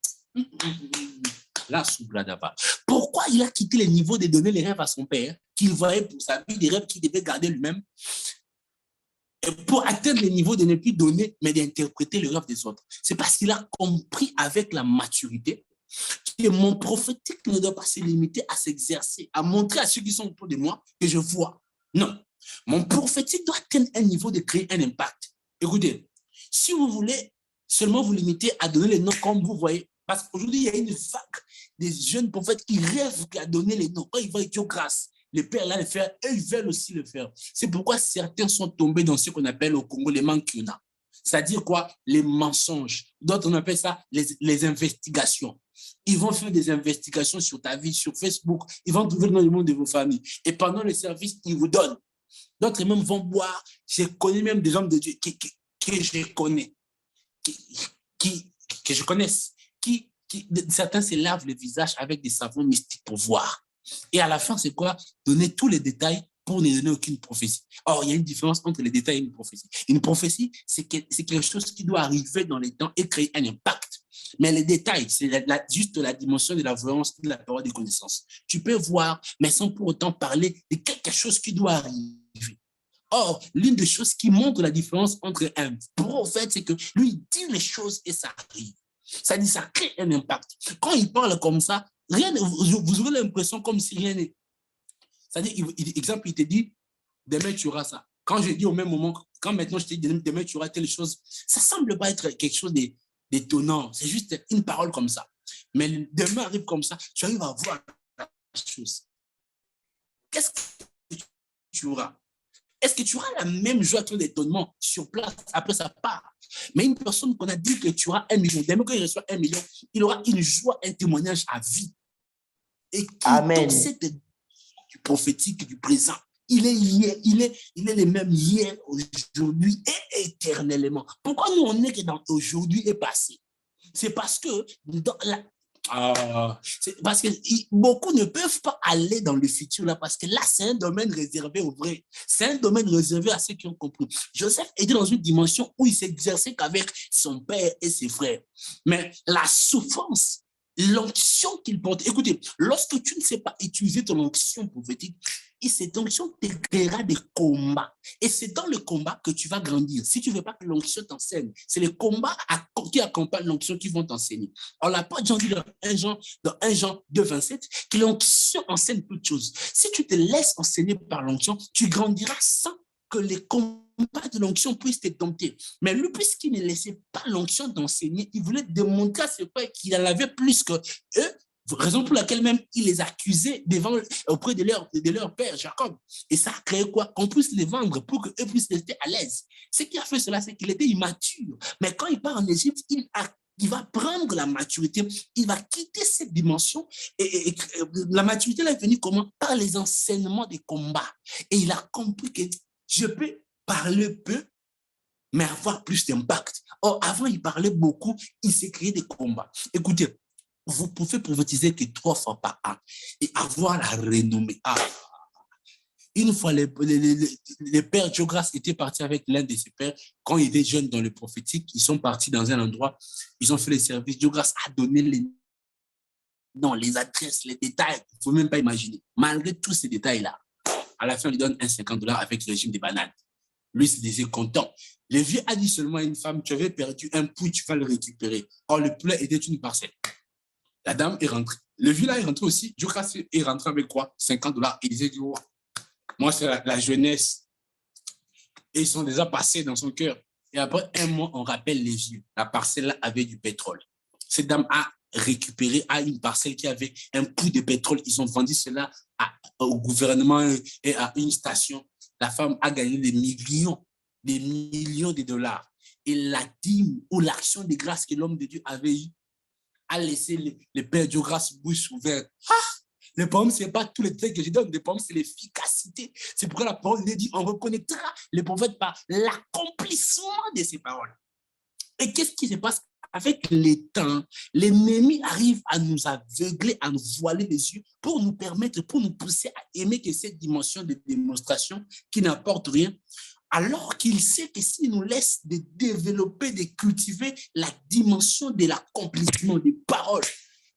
Pourquoi il a quitté les niveaux de donner les rêves à son père, qu'il voyait pour sa vie, des rêves qu'il devait garder lui-même, pour atteindre les niveaux de ne plus donner, mais d'interpréter les rêves des autres? C'est parce qu'il a compris avec la maturité que mon prophétique ne doit pas se limiter à s'exercer, à montrer à ceux qui sont autour de moi que je vois. Non, mon prophétique doit atteindre un niveau de créer un impact. Écoutez, si vous voulez seulement vous limiter à donner les noms comme vous voyez, parce qu'aujourd'hui, il y a une vague des jeunes prophètes qui rêvent à donner les noms. Quand ils voient Dieu grâce, les pères là le faire, eux, ils veulent aussi le faire. C'est pourquoi certains sont tombés dans ce qu'on appelle au Congo les mankiuna. C'est-à-dire quoi? Les mensonges. D'autres, on appelle ça les investigations. Ils vont faire des investigations sur ta vie, sur Facebook. Ils vont trouver dans le monde de vos familles. Et pendant le service, ils vous donnent. D'autres même vont boire. Je connais même des hommes de Dieu que je connais. Que je connaisse. Certains se lavent le visage avec des savons mystiques pour voir. Et à la fin, c'est quoi? Donner tous les détails pour ne donner aucune prophétie. Or, il y a une différence entre les détails et une prophétie. Une prophétie, c'est quelque chose qui doit arriver dans les temps et créer un impact. Mais les détails, c'est juste la dimension de la voyance et de la parole des connaissances. Tu peux voir, mais sans pour autant parler de quelque chose qui doit arriver. Or, l'une des choses qui montre la différence entre un prophète, c'est que lui dit les choses et ça arrive. Ça dit, ça crée un impact. Quand il parle comme ça, vous aurez l'impression comme si rien n'est. C'est-à-dire, exemple, il te dit, demain tu auras ça. Quand je dis au même moment, quand maintenant je te dis, demain tu auras telle chose, ça ne semble pas être quelque chose d'étonnant. C'est juste une parole comme ça. Mais demain arrive comme ça, tu arrives à voir la chose. Qu'est-ce que tu auras? Est-ce que tu auras la même joie que l'étonnement sur place après sa part? Mais une personne qu'on a dit que tu auras 1 million, demain quand il reçoit 1 million, il aura une joie, un témoignage à vie. Et qui, dans cette du prophétique du présent, il est le même hier, aujourd'hui et éternellement. Pourquoi nous on est que dans aujourd'hui et passé? C'est parce que parce que beaucoup ne peuvent pas aller dans le futur là, parce que là c'est un domaine réservé aux vrais, c'est un domaine réservé à ceux qui ont compris. Joseph était dans une dimension où il s'exerçait qu'avec son père et ses frères, mais la souffrance, l'onction qu'il porte, écoutez, lorsque tu ne sais pas utiliser ton onction prophétique, et cette onction te créera des combats. Et c'est dans le combat que tu vas grandir. Si tu ne veux pas que l'onction t'enseigne, c'est les combats qui accompagnent l'onction qui vont t'enseigner. On l'a pas déjà dit dans 1 Jean 2, 27, que l'onction enseigne toutes choses. Si tu te laisses enseigner par l'onction, tu grandiras sans que les combats de l'onction puissent te dompter. Mais lui, puisqu'il ne laissait pas l'onction d'enseigner, il voulait démontrer à ses pères qu'il en avait plus que eux, raison pour laquelle même il les accusait auprès de leur père Jacob. Et ça a créé quoi? Qu'on puisse les vendre pour qu'eux puissent rester à l'aise. Ce qui a fait cela, c'est qu'il était immature. Mais quand il part en Égypte, il va prendre la maturité, il va quitter cette dimension et la maturité là est venue comment? Par les enseignements des combats. Et il a compris que je peux parler peu, mais avoir plus d'impact. Or, avant, il parlait beaucoup, il s'est créé des combats. Écoutez, vous pouvez prophétiser que 3 fois par an et avoir la renommée. Une fois, les pères Diogras étaient partis avec l'un de ses pères. Quand il était jeune dans le prophétique, ils sont partis dans un endroit, ils ont fait les services. Diogras a donné les noms, les adresses, les détails. Il ne faut même pas imaginer. Malgré tous ces détails-là, à la fin, il lui donne $50 avec le régime des bananes. Lui, il se disait content. Le vieux a dit seulement à une femme, tu avais perdu un pouls, tu vas le récupérer. Or, le poulet était une parcelle. La dame est rentrée. Le vieux là est rentré aussi. Diogras est rentré avec quoi? $50. Il disait, oh, moi, c'est la jeunesse. Et ils sont déjà passés dans son cœur. Et après 1 mois, on rappelle les vieux. La parcelle là avait du pétrole. Cette dame a récupéré à une parcelle qui avait un pouls de pétrole. Ils ont vendu cela au gouvernement et à une station. La femme a gagné des millions de dollars. Et la dîme ou l'action de grâce que l'homme de Dieu avait eue a laissé le père Diogras bouche ouverte. Le problème, ce n'est pas tous les détails que je donne. Le problème, c'est l'efficacité. C'est pourquoi la parole dit, on reconnaîtra le prophète par l'accomplissement de ses paroles. Et qu'est-ce qui se passe? Avec les temps, l'ennemi arrive à nous aveugler, à nous voiler les yeux pour nous permettre, pour nous pousser à aimer que cette dimension de démonstration qui n'apporte rien, alors qu'il sait que s'il nous laisse de développer, de cultiver la dimension de l'accomplissement des paroles,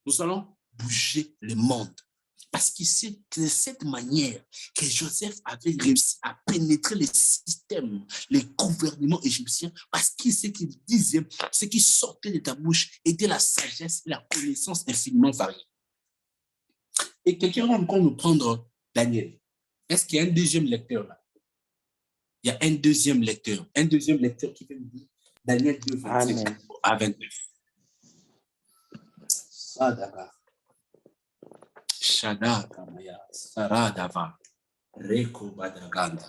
nous allons bouger le monde. Parce qu'il sait que de cette manière que Joseph avait réussi à pénétrer les systèmes, les gouvernements égyptiens, parce qu'il sait qu'il disait, ce qui sortait de ta bouche était la sagesse et la connaissance infiniment variée. Et quelqu'un va encore nous prendre Daniel. Est-ce qu'il y a un deuxième lecteur là? Il y a un deuxième lecteur qui peut nous dire Daniel 2, 25 à 29. Ça, d'accord. Shada Kamaya, Saradava, Reko Badaganda,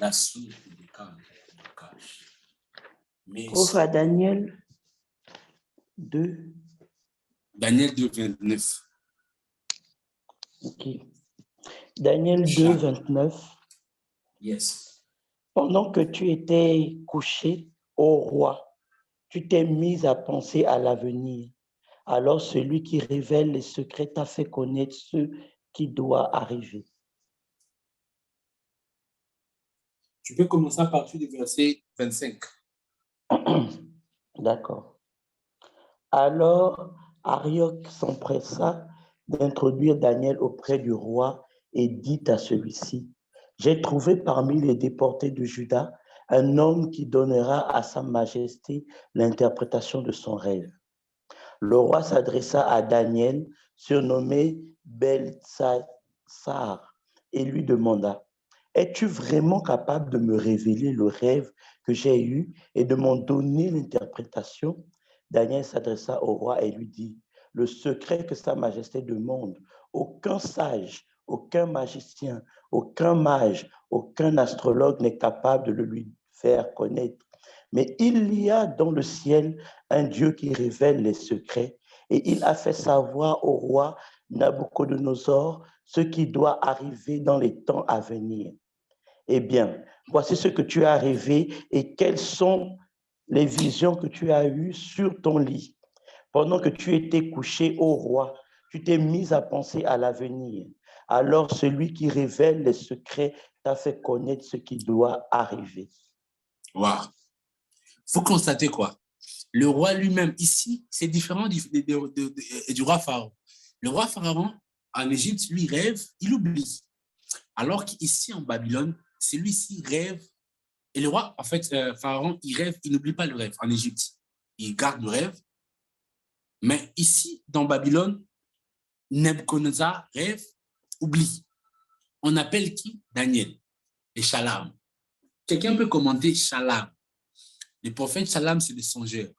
la soupe de Kanda, Prophète Daniel 2. Daniel 2, 29. Ok. Daniel 2, 29. Yes. Pendant que tu étais couché, ô roi, tu t'es mis à penser à l'avenir. Alors celui qui révèle les secrets t'a fait connaître ce qui doit arriver. Tu peux commencer à partir du verset 25. D'accord. Alors Arioc s'empressa d'introduire Daniel auprès du roi et dit à celui-ci, « J'ai trouvé parmi les déportés de Juda un homme qui donnera à sa majesté l'interprétation de son rêve. » Le roi s'adressa à Daniel, surnommé Beltsatsar, et lui demanda, « Es-tu vraiment capable de me révéler le rêve que j'ai eu et de m'en donner l'interprétation ?» Daniel s'adressa au roi et lui dit, « Le secret que sa majesté demande, aucun sage, aucun magicien, aucun mage, aucun astrologue n'est capable de le lui faire connaître. Mais il y a dans le ciel un Dieu qui révèle les secrets et il a fait savoir au roi Nabuchodonosor ce qui doit arriver dans les temps à venir. Eh bien, voici ce que tu as rêvé et quelles sont les visions que tu as eues sur ton lit. Pendant que tu étais couché, ô roi, tu t'es mis à penser à l'avenir. Alors celui qui révèle les secrets t'a fait connaître ce qui doit arriver. » Wow. Il faut constater quoi? Le roi lui-même, ici, c'est différent du roi Pharaon. Le roi Pharaon, en Égypte, lui rêve, il oublie. Alors qu'ici en Babylone, celui-ci rêve. Et le roi, en fait, Pharaon, il rêve, il n'oublie pas le rêve en Égypte. Il garde le rêve. Mais ici, dans Babylone, Nebuchadnezzar rêve, oublie. On appelle qui? Daniel et Shalam. Quelqu'un peut commenter Shalam. Le prophète Shalam, c'est le songeur.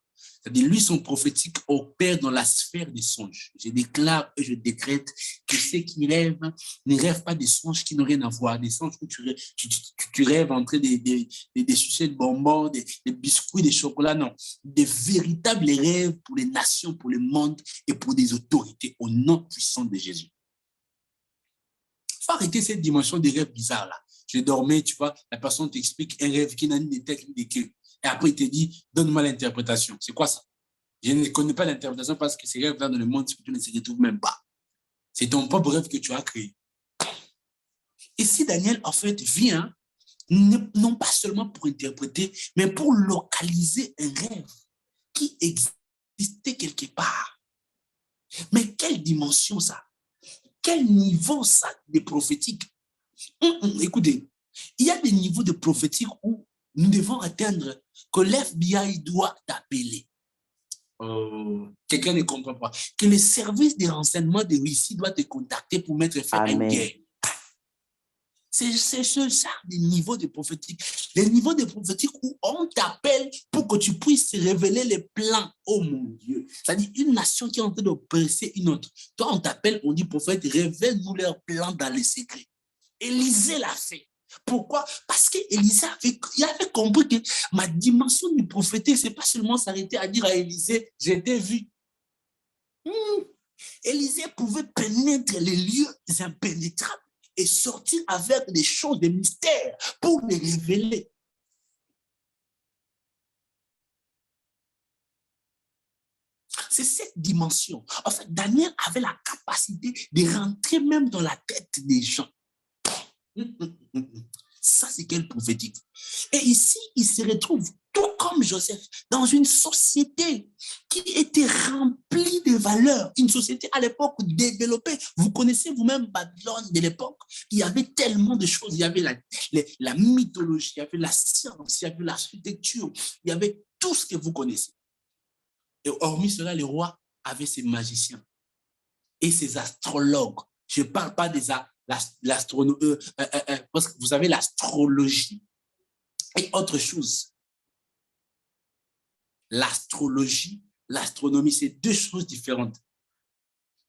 C'est-à-dire, lui, son prophétique opère dans la sphère des songes. Je déclare et je décrète que ceux qui rêvent ne rêvent pas des songes qui n'ont rien à voir, des songes où tu rêves en train de sucer de bonbons, des biscuits, des chocolats, non. Des véritables rêves pour les nations, pour le monde et pour des autorités au nom puissant de Jésus. Il faut arrêter cette dimension des rêves bizarres là. Je dormais, tu vois, la personne t'explique un rêve qui n'a ni de tête ni de queue. Et après, il te dit, donne-moi l'interprétation. C'est quoi ça? Je ne connais pas l'interprétation parce que ces rêves-là dans le monde spirituel ne se retrouvent même pas. C'est ton propre rêve que tu as créé. Et si Daniel, en fait, vient, non pas seulement pour interpréter, mais pour localiser un rêve qui existait quelque part. Mais quelle dimension ça? Quel niveau ça de prophétique? Écoutez, il y a des niveaux de prophétique où nous devons atteindre que l'FBI doit t'appeler. Quelqu'un ne comprend pas. Que le service de renseignement de Russie doit te contacter pour mettre fin à une guerre. C'est ce genre de niveau de prophétique. Les niveaux de prophétique où on t'appelle pour que tu puisses révéler les plans. Oh mon Dieu. C'est-à-dire une nation qui est en train d'oppresser une autre. Toi, on t'appelle, on dit prophète, révèle-nous leurs plans dans les secrets. Élisée l'a fait. Pourquoi? Parce qu'Élisée avait compris que ma dimension du prophétique, ce n'est pas seulement s'arrêter à dire à Élisée, j'ai été vu. Élisée pouvait pénétrer les lieux impénétrables et sortir avec des choses, des mystères pour les révéler. C'est cette dimension. En fait, Daniel avait la capacité de rentrer même dans la tête des gens. Ça, c'est quel prophétique. Et ici, il se retrouve, tout comme Joseph, dans une société qui était remplie de valeurs. Une société à l'époque développée. Vous connaissez vous-même Babylone de l'époque. Il y avait tellement de choses. Il y avait la mythologie, il y avait la science, il y avait l'architecture, il y avait tout ce que vous connaissez. Et hormis cela, le roi avait ses magiciens et ses astrologues. Je ne parle pas des l'astronomie, parce que vous savez, l'astrologie et autre chose. L'astrologie, l'astronomie, c'est deux choses différentes.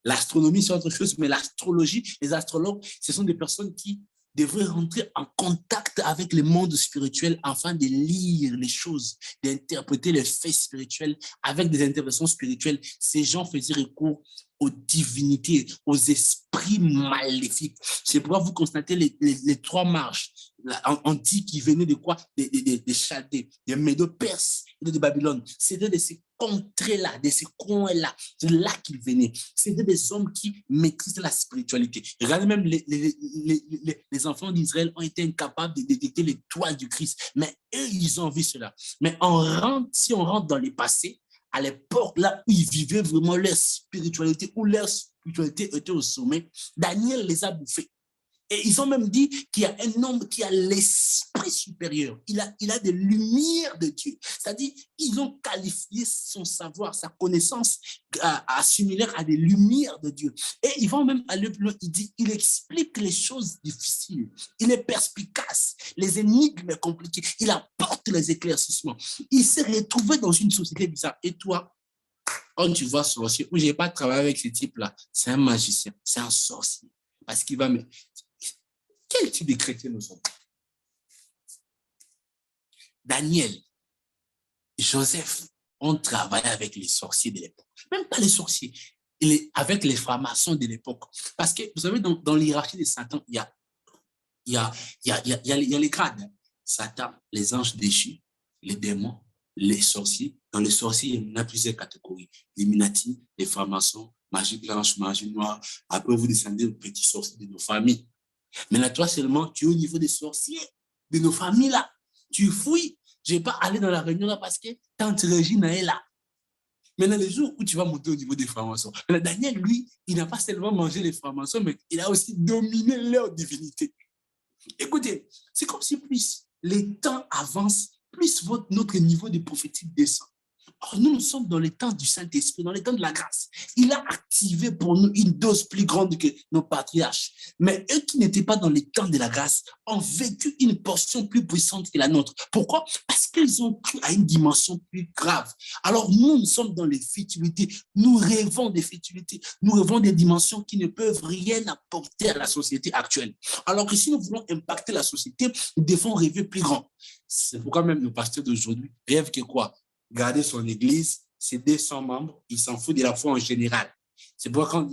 L'astronomie, c'est autre chose, mais l'astrologie, les astrologues, ce sont des personnes qui devraient rentrer en contact avec le monde spirituel afin de lire les choses, d'interpréter les faits spirituels avec des interventions spirituelles. Ces gens faisaient recours aux divinités, aux esprits maléfiques. C'est pourquoi vous constatez les trois marches. On dit qu'ils venaient de quoi? Des Chaldées, des Médo-Perses et de Babylone. C'était de ces contrées-là, de ces coins-là. C'est là qu'ils venaient. C'était des hommes qui maîtrisaient la spiritualité. Regardez même les enfants d'Israël ont été incapables de détecter l'étoile du Christ. Mais eux, ils ont vu cela. Mais si on rentre dans les passés, à l'époque là où ils vivaient vraiment leur spiritualité, où leur spiritualité était au sommet, Daniel les a bouffés. Et ils ont même dit qu'il y a un homme qui a l'esprit supérieur. Il a des lumières de Dieu. C'est-à-dire, ils ont qualifié son savoir, sa connaissance similaire à des lumières de Dieu. Et ils vont même aller plus loin. Il explique les choses difficiles. Il est perspicace. Les énigmes compliquées. Il apporte les éclaircissements. Il s'est retrouvé dans une société bizarre. Et toi, quand tu vois sorcier, où je n'ai pas travaillé avec ce type-là, c'est un magicien, c'est un sorcier. Parce qu'il va me... Quel type de chrétien nous sommes? Daniel, Joseph ont travaillé avec les sorciers de l'époque. Même pas les sorciers, avec les francs-maçons de l'époque. Parce que, vous savez, dans l'hierarchie de Satan, il y a les grades. Satan, les anges déchus, les démons, les sorciers. Dans les sorciers, il y en a plusieurs catégories. Les Illuminati, les francs-maçons, magie blanche, magie noire. Après, vous descendez aux petits sorciers de nos familles. Mais là, toi seulement, tu es au niveau des sorciers, de nos familles là. Tu fouilles. Je ne vais pas aller dans la réunion là parce que tante Régine est là. Maintenant, les jours où tu vas monter au niveau des francs-maçons, Daniel, lui, il n'a pas seulement mangé les francs-maçons, mais il a aussi dominé leur divinité. Écoutez, c'est comme si plus les temps avancent, plus notre niveau de prophétique descend. Or, nous sommes dans les temps du Saint-Esprit, dans les temps de la grâce. Il a activé pour nous une dose plus grande que nos patriarches. Mais eux qui n'étaient pas dans les temps de la grâce ont vécu une portion plus puissante que la nôtre. Pourquoi? Parce qu'ils ont cru à une dimension plus grave. Alors, nous sommes dans les futilités. Nous rêvons des futilités. Nous rêvons des dimensions qui ne peuvent rien apporter à la société actuelle. Alors que si nous voulons impacter la société, nous devons rêver plus grand. C'est pourquoi même nos pasteurs d'aujourd'hui rêvent que quoi? Garder son église, ses 200 membres, il s'en fout de la foi en général. C'est pourquoi quand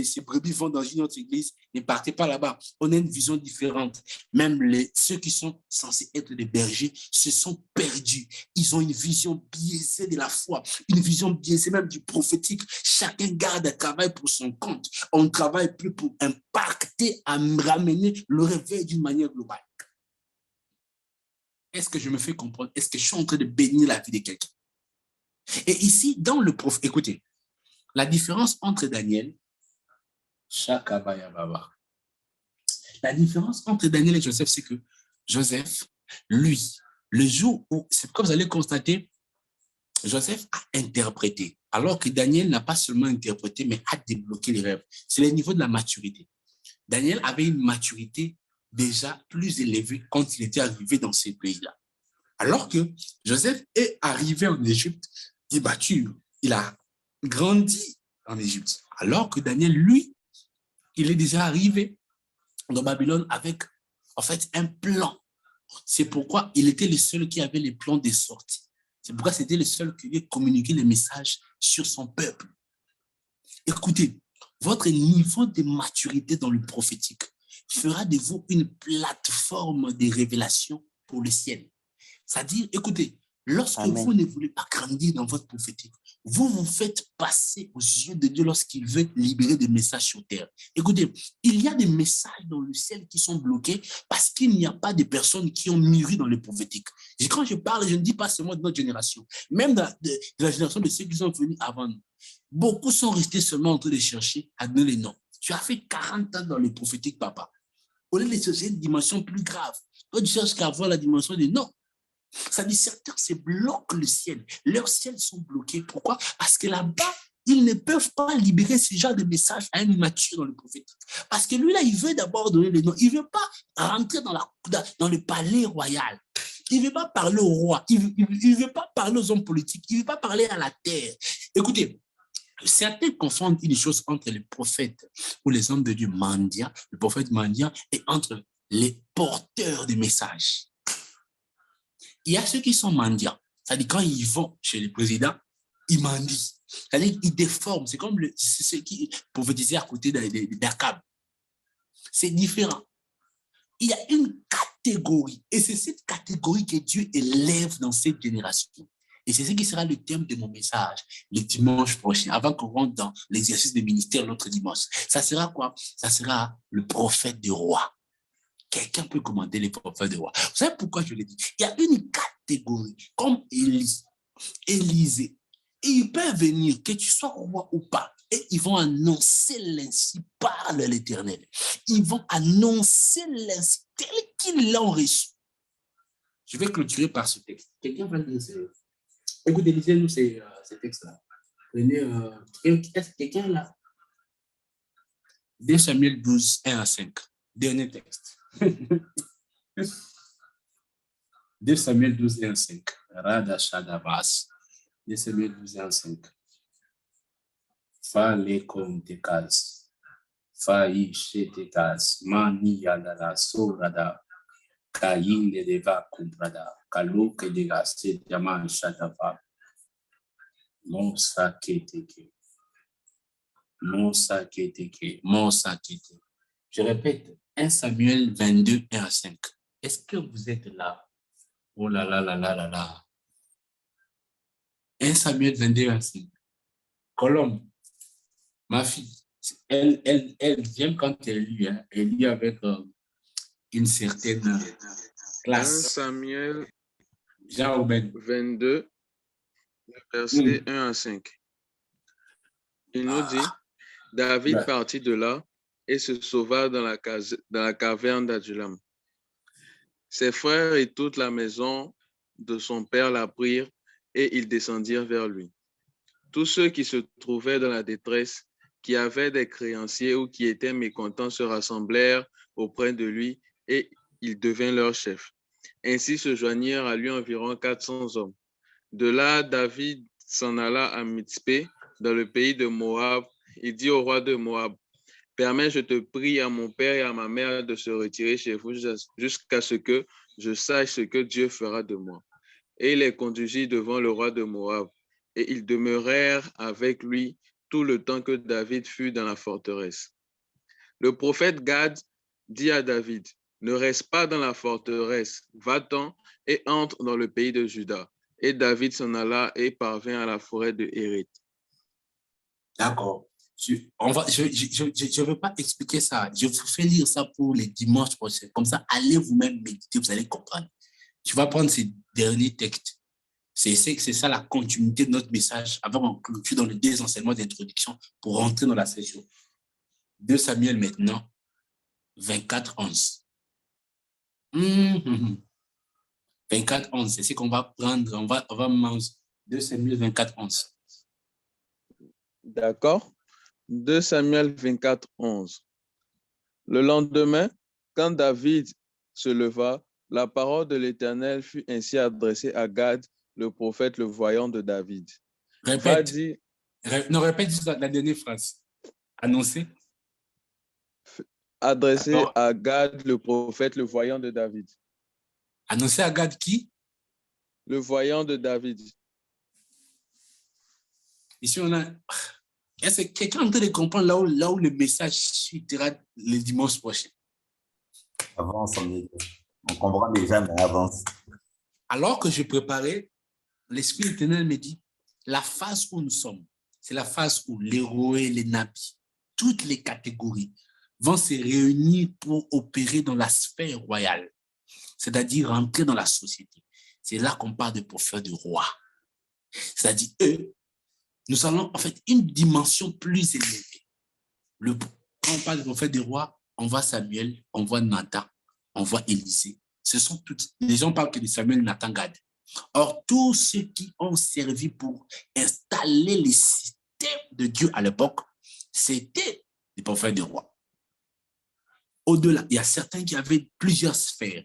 ces brebis vont dans une autre église, ne partez pas là-bas. On a une vision différente. Même ceux qui sont censés être des bergers se sont perdus. Ils ont une vision biaisée de la foi, une vision biaisée même du prophétique. Chacun garde un travail pour son compte. On ne travaille plus pour impacter, à ramener le réveil d'une manière globale. Est-ce que je me fais comprendre? Est-ce que je suis en train de bénir la vie de quelqu'un? Et ici, dans le prophète, écoutez, la différence entre Daniel, la différence entre Daniel et Joseph, c'est que Joseph, lui, le jour où, c'est comme vous allez constater, Joseph a interprété, alors que Daniel n'a pas seulement interprété, mais a débloqué les rêves. C'est le niveau de la maturité. Daniel avait une maturité déjà plus élevé quand il était arrivé dans ces pays-là. Alors que Joseph est arrivé en Égypte, débattu, il a grandi en Égypte. Alors que Daniel, lui, il est déjà arrivé dans Babylone avec, en fait, un plan. C'est pourquoi il était le seul qui avait les plans des sorties. C'est pourquoi c'était le seul qui lui communiquait les messages sur son peuple. Écoutez, votre niveau de maturité dans le prophétique fera de vous une plateforme de révélation pour le ciel. C'est-à-dire, écoutez, lorsque Amen. Vous ne voulez pas grandir dans votre prophétique, vous vous faites passer aux yeux de Dieu lorsqu'il veut libérer des messages sur terre. Écoutez, il y a des messages dans le ciel qui sont bloqués parce qu'il n'y a pas de personnes qui ont mûri dans le prophétique. Et quand je parle, je ne dis pas seulement de notre génération, même de la génération de ceux qui sont venus avant nous. Beaucoup sont restés seulement en train de chercher à donner les noms. Tu as fait 40 ans dans le prophétique, papa. Au lieu de chercher une dimension plus grave, toi, tu cherches qu'à avoir la dimension des noms. Ça dit, certains se bloquent le ciel. Leurs ciels sont bloqués. Pourquoi? Parce que là-bas, ils ne peuvent pas libérer ce genre de message à un immature dans le prophétique. Parce que lui, là, il veut d'abord donner les noms. Il ne veut pas rentrer dans le palais royal. Il ne veut pas parler au roi. Il ne veut pas parler aux hommes politiques. Il ne veut pas parler à la terre. Écoutez, certains confondent une chose entre les prophètes ou les hommes de Dieu mendiants, le prophète mendiant, et entre les porteurs de messages. Il y a ceux qui sont mendiants. C'est-à-dire, quand ils vont chez le président, ils mendient. C'est-à-dire qu'ils déforment. C'est comme ceux qui prophétisaient à côté d'Akab. C'est différent. Il y a une catégorie. Et c'est cette catégorie que Dieu élève dans cette génération. Et c'est ce qui sera le thème de mon message le dimanche prochain, avant qu'on rentre dans l'exercice de ministère l'autre dimanche. Ça sera quoi? Ça sera le prophète du roi. Quelqu'un peut commander les prophètes du roi. Vous savez pourquoi je l'ai dit? Il y a une catégorie, comme Élisée. Et il peut venir, que tu sois roi ou pas, et ils vont annoncer l'ainsi parle l'Éternel. Ils vont annoncer l'ainsi tel qu'ils l'ont reçu. Je vais clôturer par ce texte. Quelqu'un va lire ce... Écoutez, lisez-nous ces textes-là. Prenez... Est-ce que quelqu'un là? 2 Samuel 12, 1 à 5. Dernier texte. 2 Samuel 12, 1 à 5. Radashadabas. 2 Samuel 12, 1 à 5. Falekom tekas. Faishetekas. Mani yadala sorada. Kayin de deva kumprada. Kaluke de gaste jaman shadava. Monsa keteke. Monsa keteke. Monsa keteke. Je répète, 1 Samuel 22, 1 à 5. Est-ce que vous êtes là? Oh là là là là là là. 1 Samuel 22, 1 à 5. Colombe, ma fille, elle vient quand elle lit, hein, elle lit avec une certaine classe. 1 Samuel Jean-Aubin. 22, Versets 1 à 5. Il nous dit, David partit de là et se sauva dans la caverne d'Adullam. Ses frères et toute la maison de son père l'apprirent et ils descendirent vers lui. Tous ceux qui se trouvaient dans la détresse, qui avaient des créanciers ou qui étaient mécontents se rassemblèrent auprès de lui et il devint leur chef. Ainsi se joignirent à lui environ 400 hommes. De là, David s'en alla à Mitzpé, dans le pays de Moab. Il dit au roi de Moab, « Permets, je te prie, à mon père et à ma mère de se retirer chez vous jusqu'à ce que je sache ce que Dieu fera de moi. » Et il les conduisit devant le roi de Moab. Et ils demeurèrent avec lui tout le temps que David fut dans la forteresse. Le prophète Gad dit à David, « Ne reste pas dans la forteresse, va-t'en et entre dans le pays de Juda. » Et David s'en alla et parvint à la forêt de Hérith. D'accord. Je ne veux pas expliquer ça. Je vous fais lire ça pour les dimanches prochains. Comme ça, allez vous-même méditer, vous allez comprendre. Tu vas prendre ces derniers textes. C'est ça la continuité de notre message avant qu'on clôture dans les deux enseignements d'introduction pour rentrer dans la session. 2 Samuel maintenant, 24, 11. 24, 11, c'est ce qu'on va prendre. On va manger 2 Samuel 24, 11. D'accord. 2 Samuel 24, 11. Le lendemain, quand David se leva, la parole de l'Éternel fut ainsi adressée à Gad, le prophète, le voyant de David. Répète juste la dernière phrase. Annoncé. Adressé à Gad, le prophète, le voyant de David. Annoncé à Gad qui? Le voyant de David. Ici, on a... Est-ce que quelqu'un est en train de comprendre là où le message suivra le dimanche prochain? Avance, on comprend déjà, mais avance. Alors que je préparais, l'Esprit éternel me dit, la phase où nous sommes, c'est la phase où les rois, les nabis, toutes les catégories vont se réunir pour opérer dans la sphère royale, c'est-à-dire rentrer dans la société. C'est là qu'on parle de prophètes de roi. C'est-à-dire, eux, nous allons en fait une dimension plus élevée. Quand on parle de prophètes de roi, on voit Samuel, on voit Nathan, on voit Élisée. Ce sont toutes, les gens parlent que de Samuel, Nathan, Gad. Or, tous ceux qui ont servi pour installer les systèmes de Dieu à l'époque, c'était des prophètes de roi. Au-delà, il y a certains qui avaient plusieurs sphères.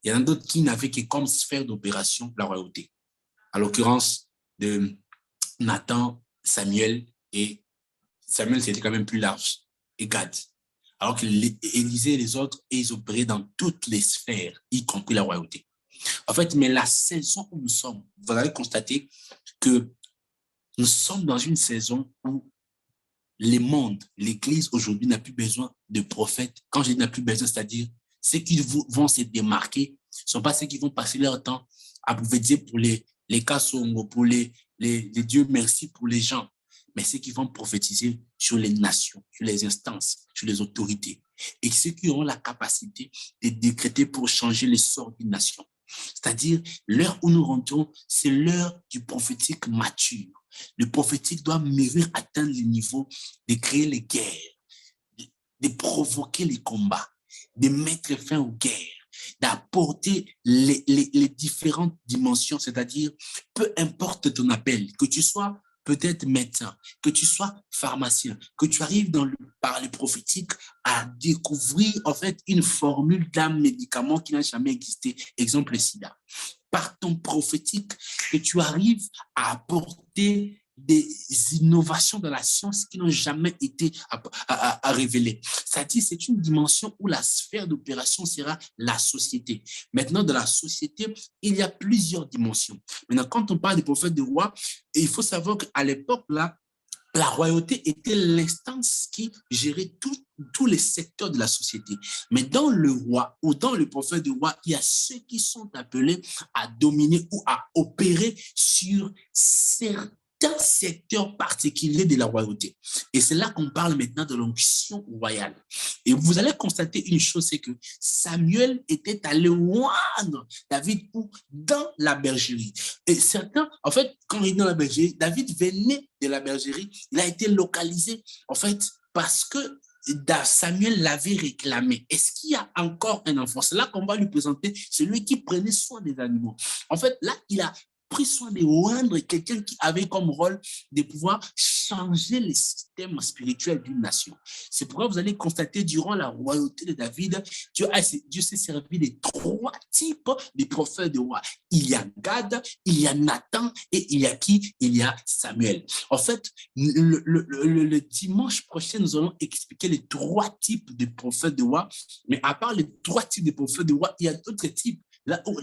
Il y en a d'autres qui n'avaient que comme sphère d'opération la royauté. À l'occurrence de Nathan, Samuel, et Samuel, c'était quand même plus large, et Gad. Alors que Élisée et les autres, ils opéraient dans toutes les sphères, y compris la royauté. En fait, mais la saison où nous sommes, vous allez constater que nous sommes dans une saison où le monde, l'Église aujourd'hui n'a plus besoin de prophètes. Quand je dis n'a plus besoin, c'est-à-dire ceux qui vont se démarquer ne sont pas ceux qui vont passer leur temps à dire pour les Kassongo, pour les dieux merci pour les gens, mais ceux qui vont prophétiser sur les nations, sur les instances, sur les autorités, et ceux qui auront la capacité de décréter pour changer les sorts d'une nation. C'est-à-dire, l'heure où nous rentrons, c'est l'heure du prophétique mature. Le prophétique doit mûrir, atteindre le niveau de créer les guerres, de provoquer les combats, de mettre fin aux guerres, d'apporter les différentes dimensions, c'est-à-dire, peu importe ton appel, que tu sois peut-être médecin, que tu sois pharmacien, que tu arrives par le prophétique à découvrir en fait une formule d'un médicament qui n'a jamais existé, exemple le sida. Par ton prophétique, que tu arrives à apporter des innovations dans la science qui n'ont jamais été à révéler. C'est-à-dire, c'est une dimension où la sphère d'opération sera la société. Maintenant, dans la société, il y a plusieurs dimensions. Maintenant, quand on parle des prophètes de rois, il faut savoir qu'à l'époque, là, la royauté était l'instance qui gérait tous les secteurs de la société. Mais dans le roi ou dans le prophète de roi, il y a ceux qui sont appelés à dominer ou à opérer sur d'un secteur particulier de la royauté. Et c'est là qu'on parle maintenant de l'onction royale. Et vous allez constater une chose, c'est que Samuel était allé oindre David dans la bergerie. Et certains, en fait, quand il est dans la bergerie, David venait de la bergerie, il a été localisé, en fait, parce que Samuel l'avait réclamé. Est-ce qu'il y a encore un enfant? C'est là qu'on va lui présenter celui qui prenait soin des animaux. En fait, là, il a pris soin de oindre quelqu'un qui avait comme rôle de pouvoir changer le système spirituel d'une nation. C'est pourquoi vous allez constater durant la royauté de David, Dieu s'est servi de 3 types de prophètes de roi. Il y a Gad, il y a Nathan et il y a qui? Il y a Samuel. En fait, le dimanche prochain, nous allons expliquer les 3 types de prophètes de roi. Mais à part les 3 types de prophètes de roi, il y a d'autres types.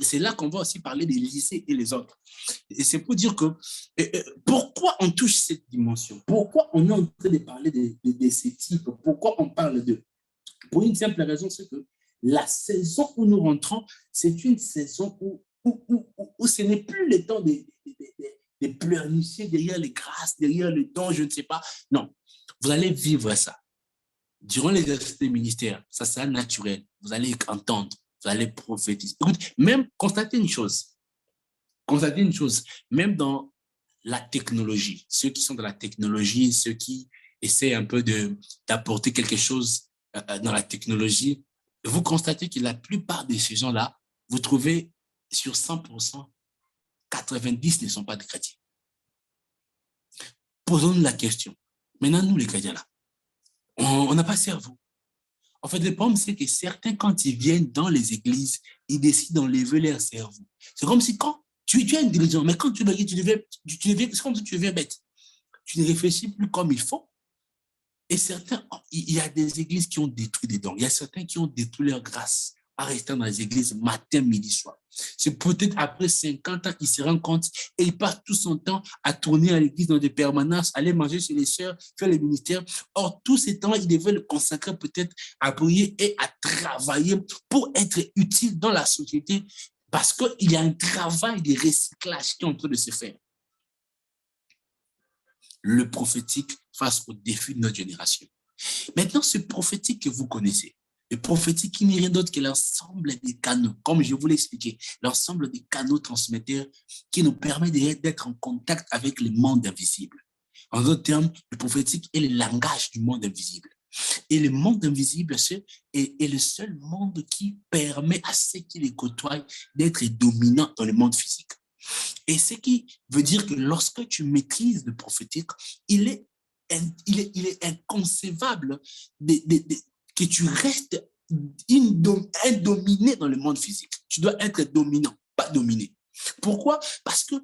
C'est là qu'on va aussi parler d'Élisée et les autres. Et c'est pour dire que pourquoi on touche cette dimension? Pourquoi on est en train de parler de ces types? Pourquoi on parle d'eux? Pour une simple raison, c'est que la saison où nous rentrons, c'est une saison où ce n'est plus le temps de pleurnicher derrière les grâces, derrière le don, je ne sais pas. Non, vous allez vivre ça. Durant l'exercice des ministères, ça sera naturel. Vous allez entendre. Vous allez prophétiser. Écoute, même constatez une chose, même dans la technologie, ceux qui sont dans la technologie, ceux qui essaient un peu d'apporter quelque chose dans la technologie, vous constatez que la plupart de ces gens-là, vous trouvez sur 100%, 90 ne sont pas des chrétiens. Posons-nous la question. Maintenant, nous les chrétiens là, on n'a pas cerveau. En fait, le problème, c'est que certains, quand ils viennent dans les églises, ils décident d'enlever leur cerveau. C'est comme si quand tu es intelligent, mais quand tu deviens, c'est comme si tu deviens bête. Tu ne réfléchis plus comme il faut. Et certains, il y a des églises qui ont détruit des dons. Il y a certains qui ont détruit leur grâce en restant dans les églises matin, midi, soir. C'est peut-être après 50 ans qu'ils se rendent compte et ils passent tout son temps à tourner à l'église dans des permanences, aller manger chez les sœurs, faire les ministères. Or, tous ces temps-là, ils devaient le consacrer peut-être à prier et à travailler pour être utile dans la société parce qu'il y a un travail de recyclage qui est en train de se faire. Le prophétique face aux défis de notre génération. Maintenant, ce prophétique que vous connaissez, le prophétique qui n'est rien d'autre que l'ensemble des canaux, comme je vous l'ai expliqué, l'ensemble des canaux transmetteurs qui nous permet d'être en contact avec le monde invisible. En d'autres termes, le prophétique est le langage du monde invisible. Et le monde invisible est le seul monde qui permet à ceux qui les côtoient d'être dominants dans le monde physique. Et ce qui veut dire que lorsque tu maîtrises le prophétique, il est inconcevable que tu restes indominé dans le monde physique. Tu dois être dominant, pas dominé. Pourquoi? Parce que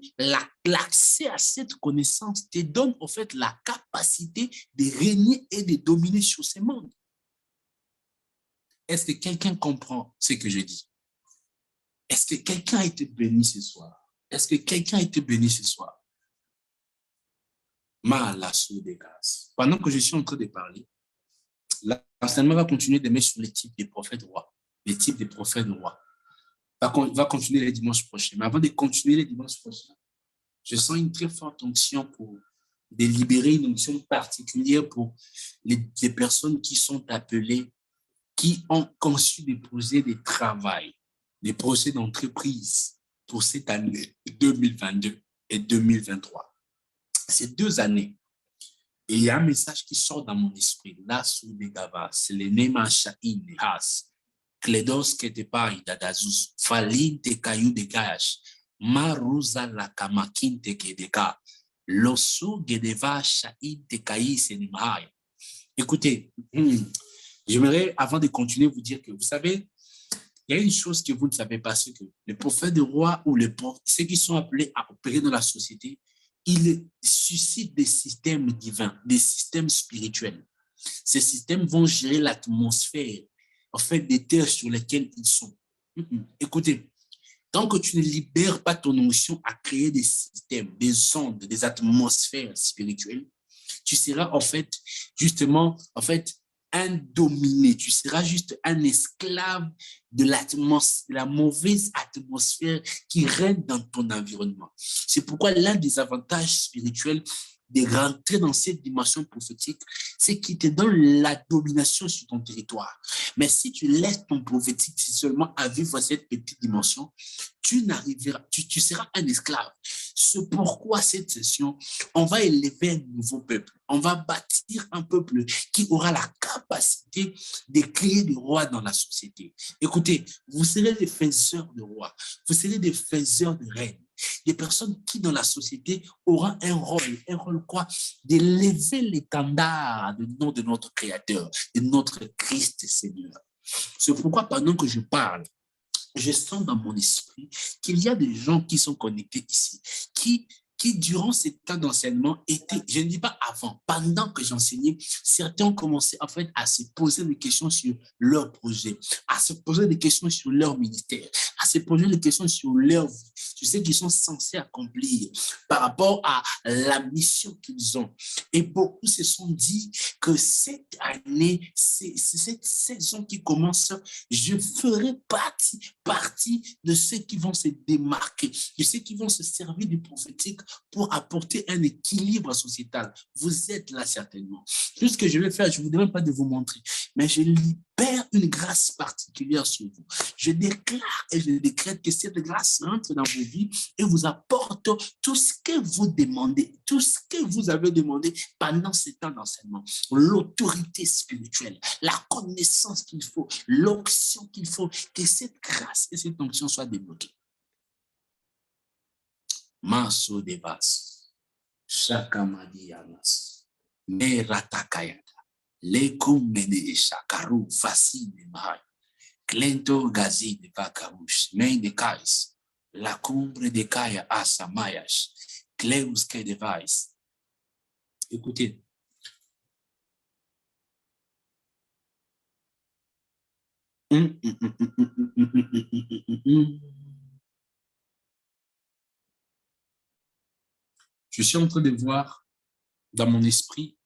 l'accès à cette connaissance te donne en fait la capacité de régner et de dominer sur ce monde. Est-ce que quelqu'un comprend ce que je dis? Est-ce que quelqu'un a été béni ce soir? Est-ce que quelqu'un a été béni ce soir? Pendant que je suis en train de parler, l'enseignement va continuer de mettre sur les types des prophètes rois. Les types des prophètes rois. Va continuer les dimanches prochains. Mais avant de continuer les dimanches prochains, je sens une très forte onction pour délibérer, une onction particulière pour les personnes qui sont appelées, qui ont conçu des projets de travail, des projets d'entreprise pour cette année 2022 et 2023. Ces 2 années, et il y a un message qui sort dans mon esprit. Là, sous les gavas, c'est le Nema Shaïn, Has, Kledos Ketepai, Dadazus, Falin te Kayou de Gash, Maruza la Kamakin te Kedeka, Losu Gedeva Shaïn te Kayi Senimai. Écoutez, j'aimerais, avant de continuer, vous dire que vous savez, il y a une chose que vous ne savez pas, c'est que les prophètes de roi ou ceux qui sont appelés à opérer dans la société, ils suscitent des systèmes divins, des systèmes spirituels. Ces systèmes vont gérer l'atmosphère, en fait, des terres sur lesquelles ils sont. Écoutez, tant que tu ne libères pas ton onction à créer des systèmes, des ondes, des atmosphères spirituelles, tu seras en fait, justement, en fait, un dominé, tu seras juste un esclave de la mauvaise atmosphère qui règne dans ton environnement. C'est pourquoi l'un des avantages spirituels de rentrer dans cette dimension prophétique, c'est qu'il te donne la domination sur ton territoire. Mais si tu laisses ton prophétique seulement à vivre cette petite dimension, tu seras un esclave. C'est pourquoi cette session, on va élever un nouveau peuple. On va bâtir un peuple qui aura la capacité de créer des rois dans la société. Écoutez, vous serez des faiseurs de rois. Vous serez des faiseurs de reines. Des personnes qui, dans la société, auront un rôle quoi? D'élever l'étendard du nom de notre Créateur, de notre Christ Seigneur. C'est pourquoi, pendant que je parle, je sens dans mon esprit qu'il y a des gens qui sont connectés ici, qui durant ces temps d'enseignement étaient, je ne dis pas avant, pendant que j'enseignais, certains ont commencé en fait à se poser des questions sur leur projet, à se poser des questions sur leur ministère, à se poser des questions sur leur vie, sur ce qu'ils sont censés accomplir par rapport à la mission qu'ils ont. Et beaucoup se sont dit que cette année, c'est cette saison qui commence, je ferai partie de ceux qui vont se démarquer, de ceux qui vont se servir du prophétique pour apporter un équilibre sociétal. Vous êtes là certainement. Tout ce que je vais faire, je ne vous demande pas de vous montrer, mais je libère une grâce particulière sur vous. Je déclare et je décrète que cette grâce rentre dans vos vies et vous apporte tout ce que vous demandez, tout ce que vous avez demandé pendant ce temps d'enseignement. L'autorité spirituelle, la connaissance qu'il faut, l'onction qu'il faut, que cette grâce et cette onction soient débloquées. Maso devas, shakamadianas, meratakayata, lekumene shakaru fasine mahai, klento gazi de vakarush, main de kais, la cumbre de kaya asamayash, kleus ke device. Écoutez. Je suis en train de voir dans mon esprit,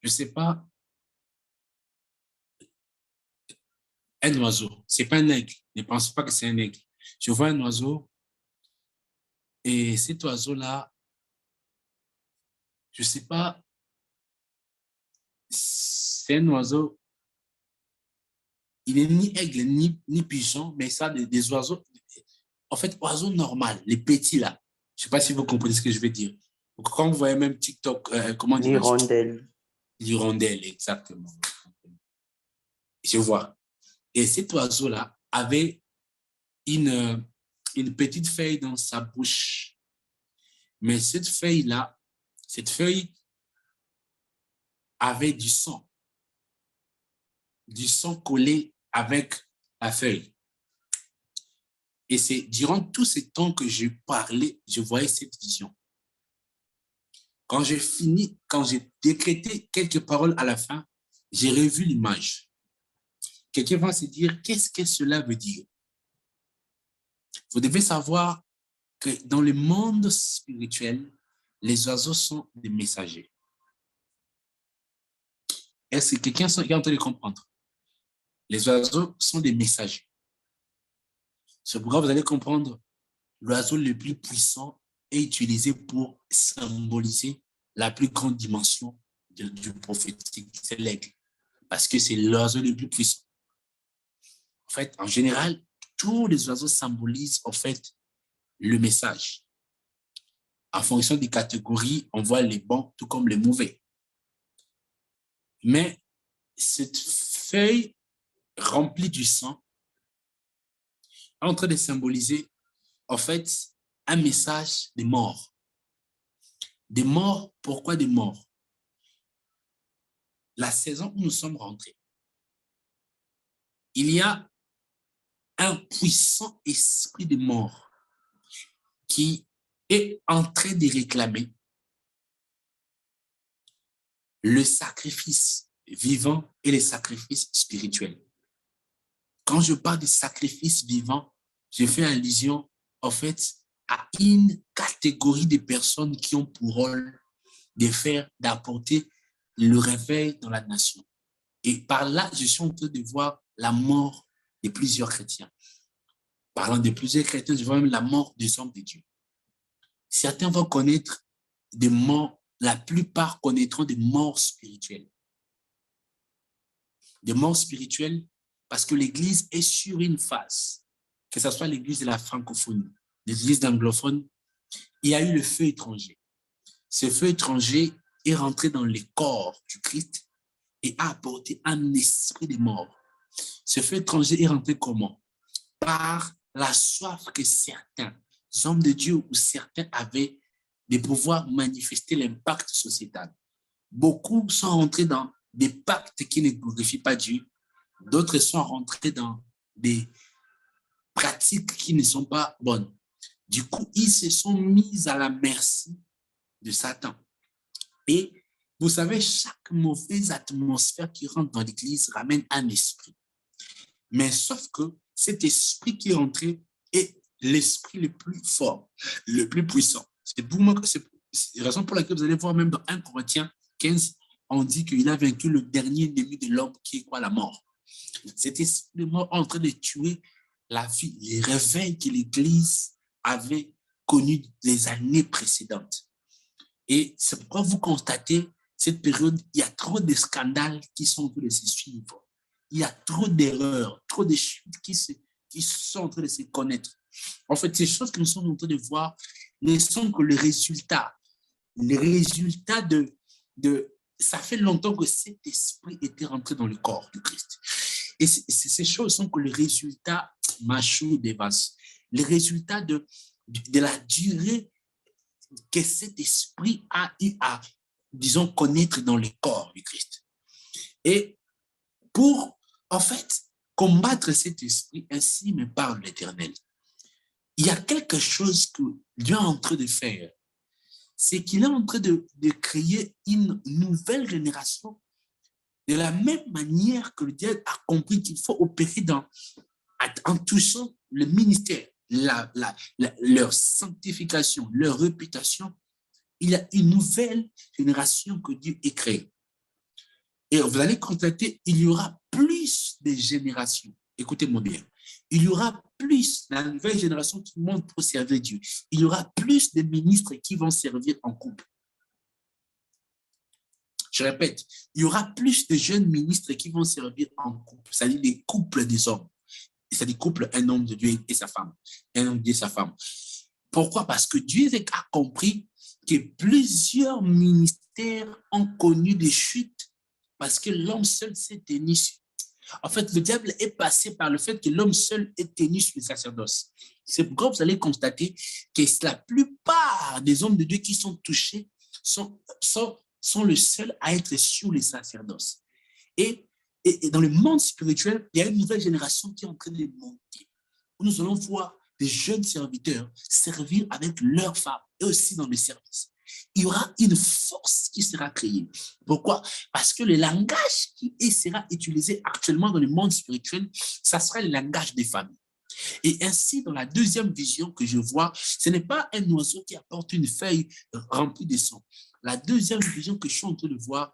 je ne sais pas, un oiseau. Ce n'est pas un aigle. Ne pense pas que c'est un aigle. Je vois un oiseau et cet oiseau-là, je ne sais pas, c'est un oiseau, il n'est ni aigle ni pigeon, mais ça, des oiseaux, en fait, oiseaux normaux, les petits là. Je ne sais pas si vous comprenez ce que je veux dire. Donc, quand vous voyez même TikTok, comment dire? L'hirondelle. L'hirondelle, exactement. Je vois. Et cet oiseau-là avait une petite feuille dans sa bouche. Mais cette feuille-là, cette feuille avait du sang collé avec la feuille. Et c'est durant tout ce temps que je parlais, je voyais cette vision. Quand j'ai fini, quand j'ai décrété quelques paroles à la fin, j'ai revu l'image. Quelqu'un va se dire, qu'est-ce que cela veut dire? Vous devez savoir que dans le monde spirituel, les oiseaux sont des messagers. Est-ce que quelqu'un est en train de comprendre? Les oiseaux sont des messagers. C'est pourquoi vous allez comprendre, l'oiseau le plus puissant est utilisé pour symboliser la plus grande dimension du prophétique, c'est l'aigle. Parce que c'est l'oiseau le plus puissant. En fait, en général, tous les oiseaux symbolisent en fait le message. En fonction des catégories, on voit les bons tout comme les mauvais. Mais cette feuille remplie du sang est en train de symboliser en fait un message des morts. Des morts, pourquoi des morts? La saison où nous sommes rentrés, il y a un puissant esprit de mort qui est en train de réclamer le sacrifice vivant et le sacrifice spirituel. Quand je parle de sacrifice vivant, je fais allusion en fait à une catégorie de personnes qui ont pour rôle d'apporter le réveil dans la nation. Et par là, je suis en train de voir la mort de plusieurs chrétiens. Parlant de plusieurs chrétiens, je vois même la mort des hommes de Dieu. Certains vont connaître des morts, la plupart connaîtront des morts spirituelles. Des morts spirituelles parce que l'Église est sur une phase, que ce soit l'Église de la francophonie, l'Église anglophone, il y a eu le feu étranger. Ce feu étranger est rentré dans le corps du Christ et a apporté un esprit de mort. Ce feu étranger est rentré comment? Par la soif que certains hommes de Dieu ou certains avaient de pouvoir manifester l'impact sociétal. Beaucoup sont rentrés dans des pactes qui ne glorifient pas Dieu. D'autres sont rentrés dans des pratiques qui ne sont pas bonnes. Du coup, ils se sont mis à la merci de Satan. Et vous savez, chaque mauvaise atmosphère qui rentre dans l'Église ramène un esprit. Mais sauf que cet esprit qui est rentré est l'esprit le plus fort, le plus puissant. C'est la raison pour laquelle vous allez voir même dans 1 Corinthiens 15, on dit qu'il a vaincu le dernier ennemi de l'homme qui est quoi? La mort. Cet esprit de mort est en train de tuer la vie, les réveils que l'Église avait connus les années précédentes. Et c'est pourquoi vous constatez, cette période, il y a trop de scandales qui sont en train de se suivre. Il y a trop d'erreurs, trop de chutes qui sont en train de se connaître. En fait, ces choses que nous sommes en train de voir ne sont que le résultat. Les résultats de ça fait longtemps que cet esprit était rentré dans le corps du Christ. Et ces choses sont que le résultat, machou dévasse, le résultat de la durée que cet esprit a eu à, disons, connaître dans le corps du Christ. Et pour, en fait, combattre cet esprit, ainsi me parle l'Éternel. Il y a quelque chose que Dieu est en train de faire. C'est qu'il est en train de créer une nouvelle génération de la même manière que le diable a compris qu'il faut opérer en touchant le ministère, leur sanctification, leur réputation. Il y a une nouvelle génération que Dieu a créée. Et vous allez constater, il y aura plus de générations. Écoutez-moi bien. Il y aura plus, la nouvelle génération qui monte pour servir Dieu. Il y aura plus de ministres qui vont servir en couple. Je répète, il y aura plus de jeunes ministres qui vont servir en couple, c'est-à-dire les couples des hommes. C'est-à-dire couple, un homme de Dieu et sa femme. Un homme de Dieu et sa femme. Pourquoi? Parce que Dieu a compris que plusieurs ministères ont connu des chutes parce que l'homme seul s'est tenu. En fait, le diable est passé par le fait que l'homme seul est tenu sur le sacerdoce. C'est pourquoi vous allez constater que la plupart des hommes de Dieu qui sont touchés sont les seuls à être sur les sacerdoces. Et dans le monde spirituel, il y a une nouvelle génération qui est en train de monter. Nous allons voir des jeunes serviteurs servir avec leurs femmes et aussi dans le service. Il y aura une force qui sera créée. Pourquoi? Parce que le langage qui sera utilisé actuellement dans le monde spirituel, ça sera le langage des familles. Et ainsi, dans la deuxième vision que je vois, ce n'est pas un oiseau qui apporte une feuille remplie de sang. La deuxième vision que je suis en train de voir,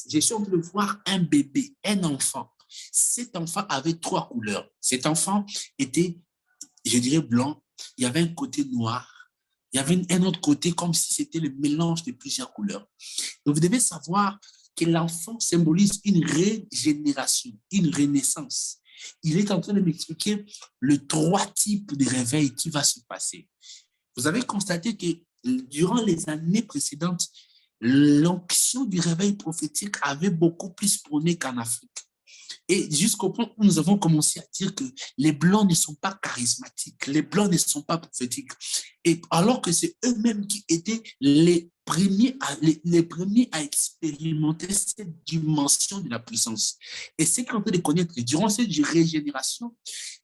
je suis en train de voir un bébé, un enfant. Cet enfant avait 3 couleurs. Cet enfant était, je dirais, blanc. Il y avait un côté noir. Il y avait un autre côté comme si c'était le mélange de plusieurs couleurs. Donc, vous devez savoir que l'enfant symbolise une régénération, une renaissance. Il est en train de m'expliquer les 3 types de réveils qui vont se passer. Vous avez constaté que durant les années précédentes, l'onction du réveil prophétique avait beaucoup plus prôné qu'en Afrique. Et jusqu'au point où nous avons commencé à dire que les Blancs ne sont pas charismatiques, les Blancs ne sont pas prophétiques. Et alors que c'est eux-mêmes qui étaient les premiers à expérimenter cette dimension de la puissance. Et c'est qu'on est en train de connaître que durant cette régénération,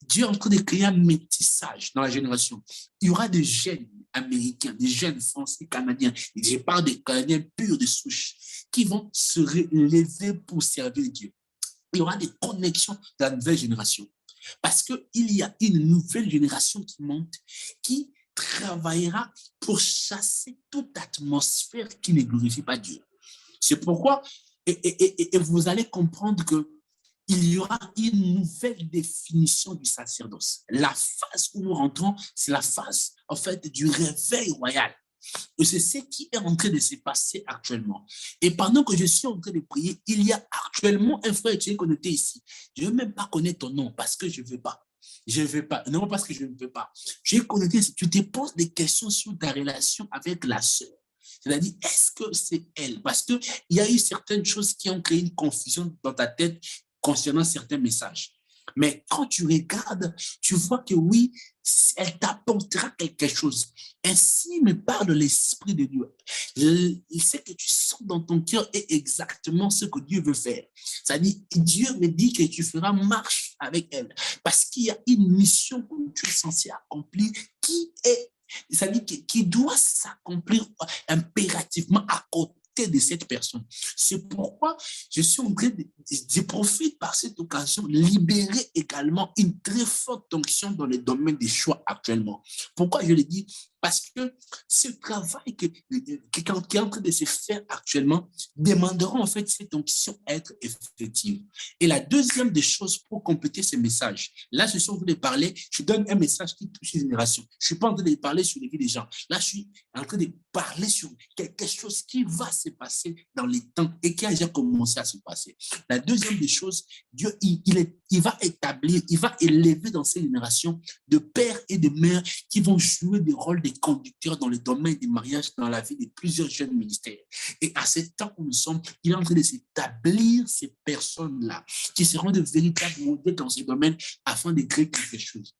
Dieu est en train de créer un métissage dans la génération. Il y aura des jeunes américains, des jeunes français, canadiens, je parle des Canadiens purs de souche, qui vont se relever pour servir Dieu. Il y aura des connexions de la nouvelle génération. Parce qu'il y a une nouvelle génération qui monte, qui travaillera pour chasser toute atmosphère qui ne glorifie pas Dieu. C'est pourquoi Et vous allez comprendre que il y aura une nouvelle définition du sacerdoce. La phase où nous rentrons, c'est la phase, en fait, du réveil royal. Et c'est ce qui est en train de se passer actuellement. Et pendant que je suis en train de prier, il y a actuellement un frère qui est connecté ici. Je ne veux même pas connaître ton nom parce que je ne veux pas. Je ne veux pas. Non, parce que je ne veux pas. Tu es connecté, tu te poses des questions sur ta relation avec la sœur. C'est-à-dire, est-ce que c'est elle? Parce qu'il y a eu certaines choses qui ont créé une confusion dans ta tête concernant certains messages. Mais quand tu regardes, tu vois que oui, elle t'apportera quelque chose. Ainsi me parle l'Esprit de Dieu. Ce que tu sens dans ton cœur est exactement ce que Dieu veut faire. C'est-à-dire, Dieu me dit que tu feras marche avec elle. Parce qu'il y a une mission que tu es censé accomplir c'est-à-dire qui doit s'accomplir impérativement à côté de cette personne. C'est pourquoi je suis en train je profite par cette occasion libérer également une très forte onction dans le domaine des choix actuellement. Pourquoi je le dis? Parce que ce travail qui est en train de se faire actuellement demandera en fait cette onction à être effective. Et la deuxième des choses pour compléter ce message, là je suis en train de parler, je donne un message qui touche les générations. Je ne suis pas en train de parler sur les vies des gens. Là je suis en train de parler sur quelque chose qui va se passer dans les temps et qui a déjà commencé à se passer. La deuxième des choses, Dieu il va établir, il va élever dans ces générations de pères et de mères qui vont jouer des rôles de conducteurs dans le domaine du mariage, dans la vie de plusieurs jeunes ministères. Et à ce temps où nous sommes, il est en train de s'établir ces personnes-là qui seront de véritables modèles dans ce domaine afin de créer quelque chose.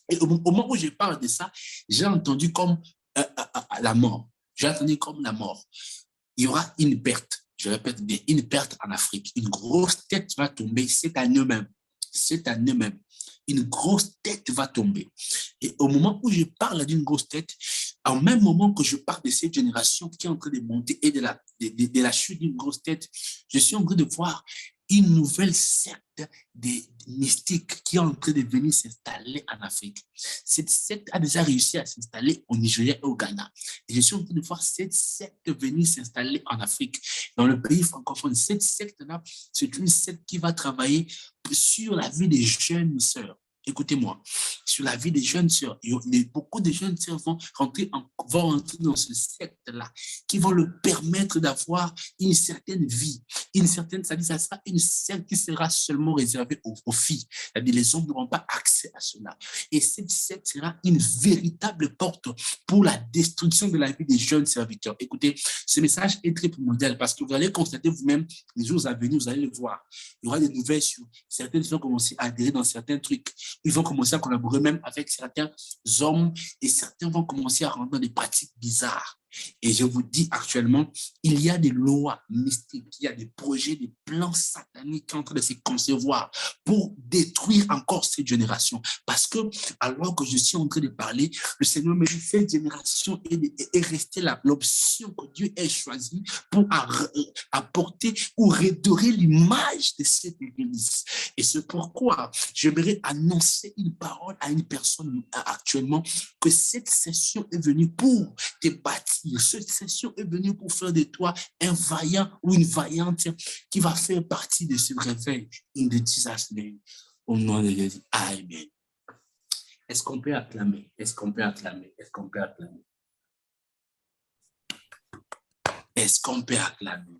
Et au moment où je parle de ça, j'ai entendu comme la mort. J'ai entendu comme la mort. Il y aura une perte. Je répète bien, une perte en Afrique. Une grosse tête va tomber cette année même. Cette année même. Une grosse tête va tomber. Et au moment où je parle d'une grosse tête, en même moment que je parle de cette génération qui est en train de monter et de la chute d'une grosse tête, je suis en train de voir une nouvelle secte des mystiques qui est en train de venir s'installer en Afrique. Cette secte a déjà réussi à s'installer au Nigeria et au Ghana. Et je suis en train de voir cette secte venir s'installer en Afrique, dans le pays francophone. Cette secte-là, c'est une secte qui va travailler sur la vie des jeunes sœurs. Écoutez-moi, sur la vie des jeunes sœurs. Beaucoup de jeunes sœurs vont rentrer dans ce secte-là, qui vont leur permettre d'avoir une certaine vie. C'est-à-dire, ça sera une secte qui sera seulement réservée aux filles. C'est-à-dire, les hommes n'auront pas accès à cela. Et cette secte sera une véritable porte pour la destruction de la vie des jeunes serviteurs. Écoutez, ce message est très primordial parce que vous allez constater vous-même, les jours à venir, vous allez le voir. Il y aura des nouvelles sur certaines qui vont commencer à adhérer dans certains trucs. Ils vont commencer à collaborer même avec certains hommes et certains vont commencer à rentrer dans des pratiques bizarres. Et je vous dis actuellement, il y a des lois mystiques, il y a des projets, des plans sataniques en train de se concevoir pour détruire encore cette génération. Parce que, alors que je suis en train de parler, le Seigneur me dit, cette génération est restée l'option que Dieu ait choisie pour apporter ou redorer l'image de cette église. Et c'est pourquoi j'aimerais annoncer une parole à une personne actuellement que cette session est venue pour te bâtir. Cette session est venue pour faire de toi un vaillant ou une vaillante qui va faire partie de ce réveil. In the Jesus name. Au nom de Jésus. Amen. Est-ce qu'on peut acclamer? Est-ce qu'on peut acclamer? Est-ce qu'on peut acclamer? Est-ce qu'on peut acclamer?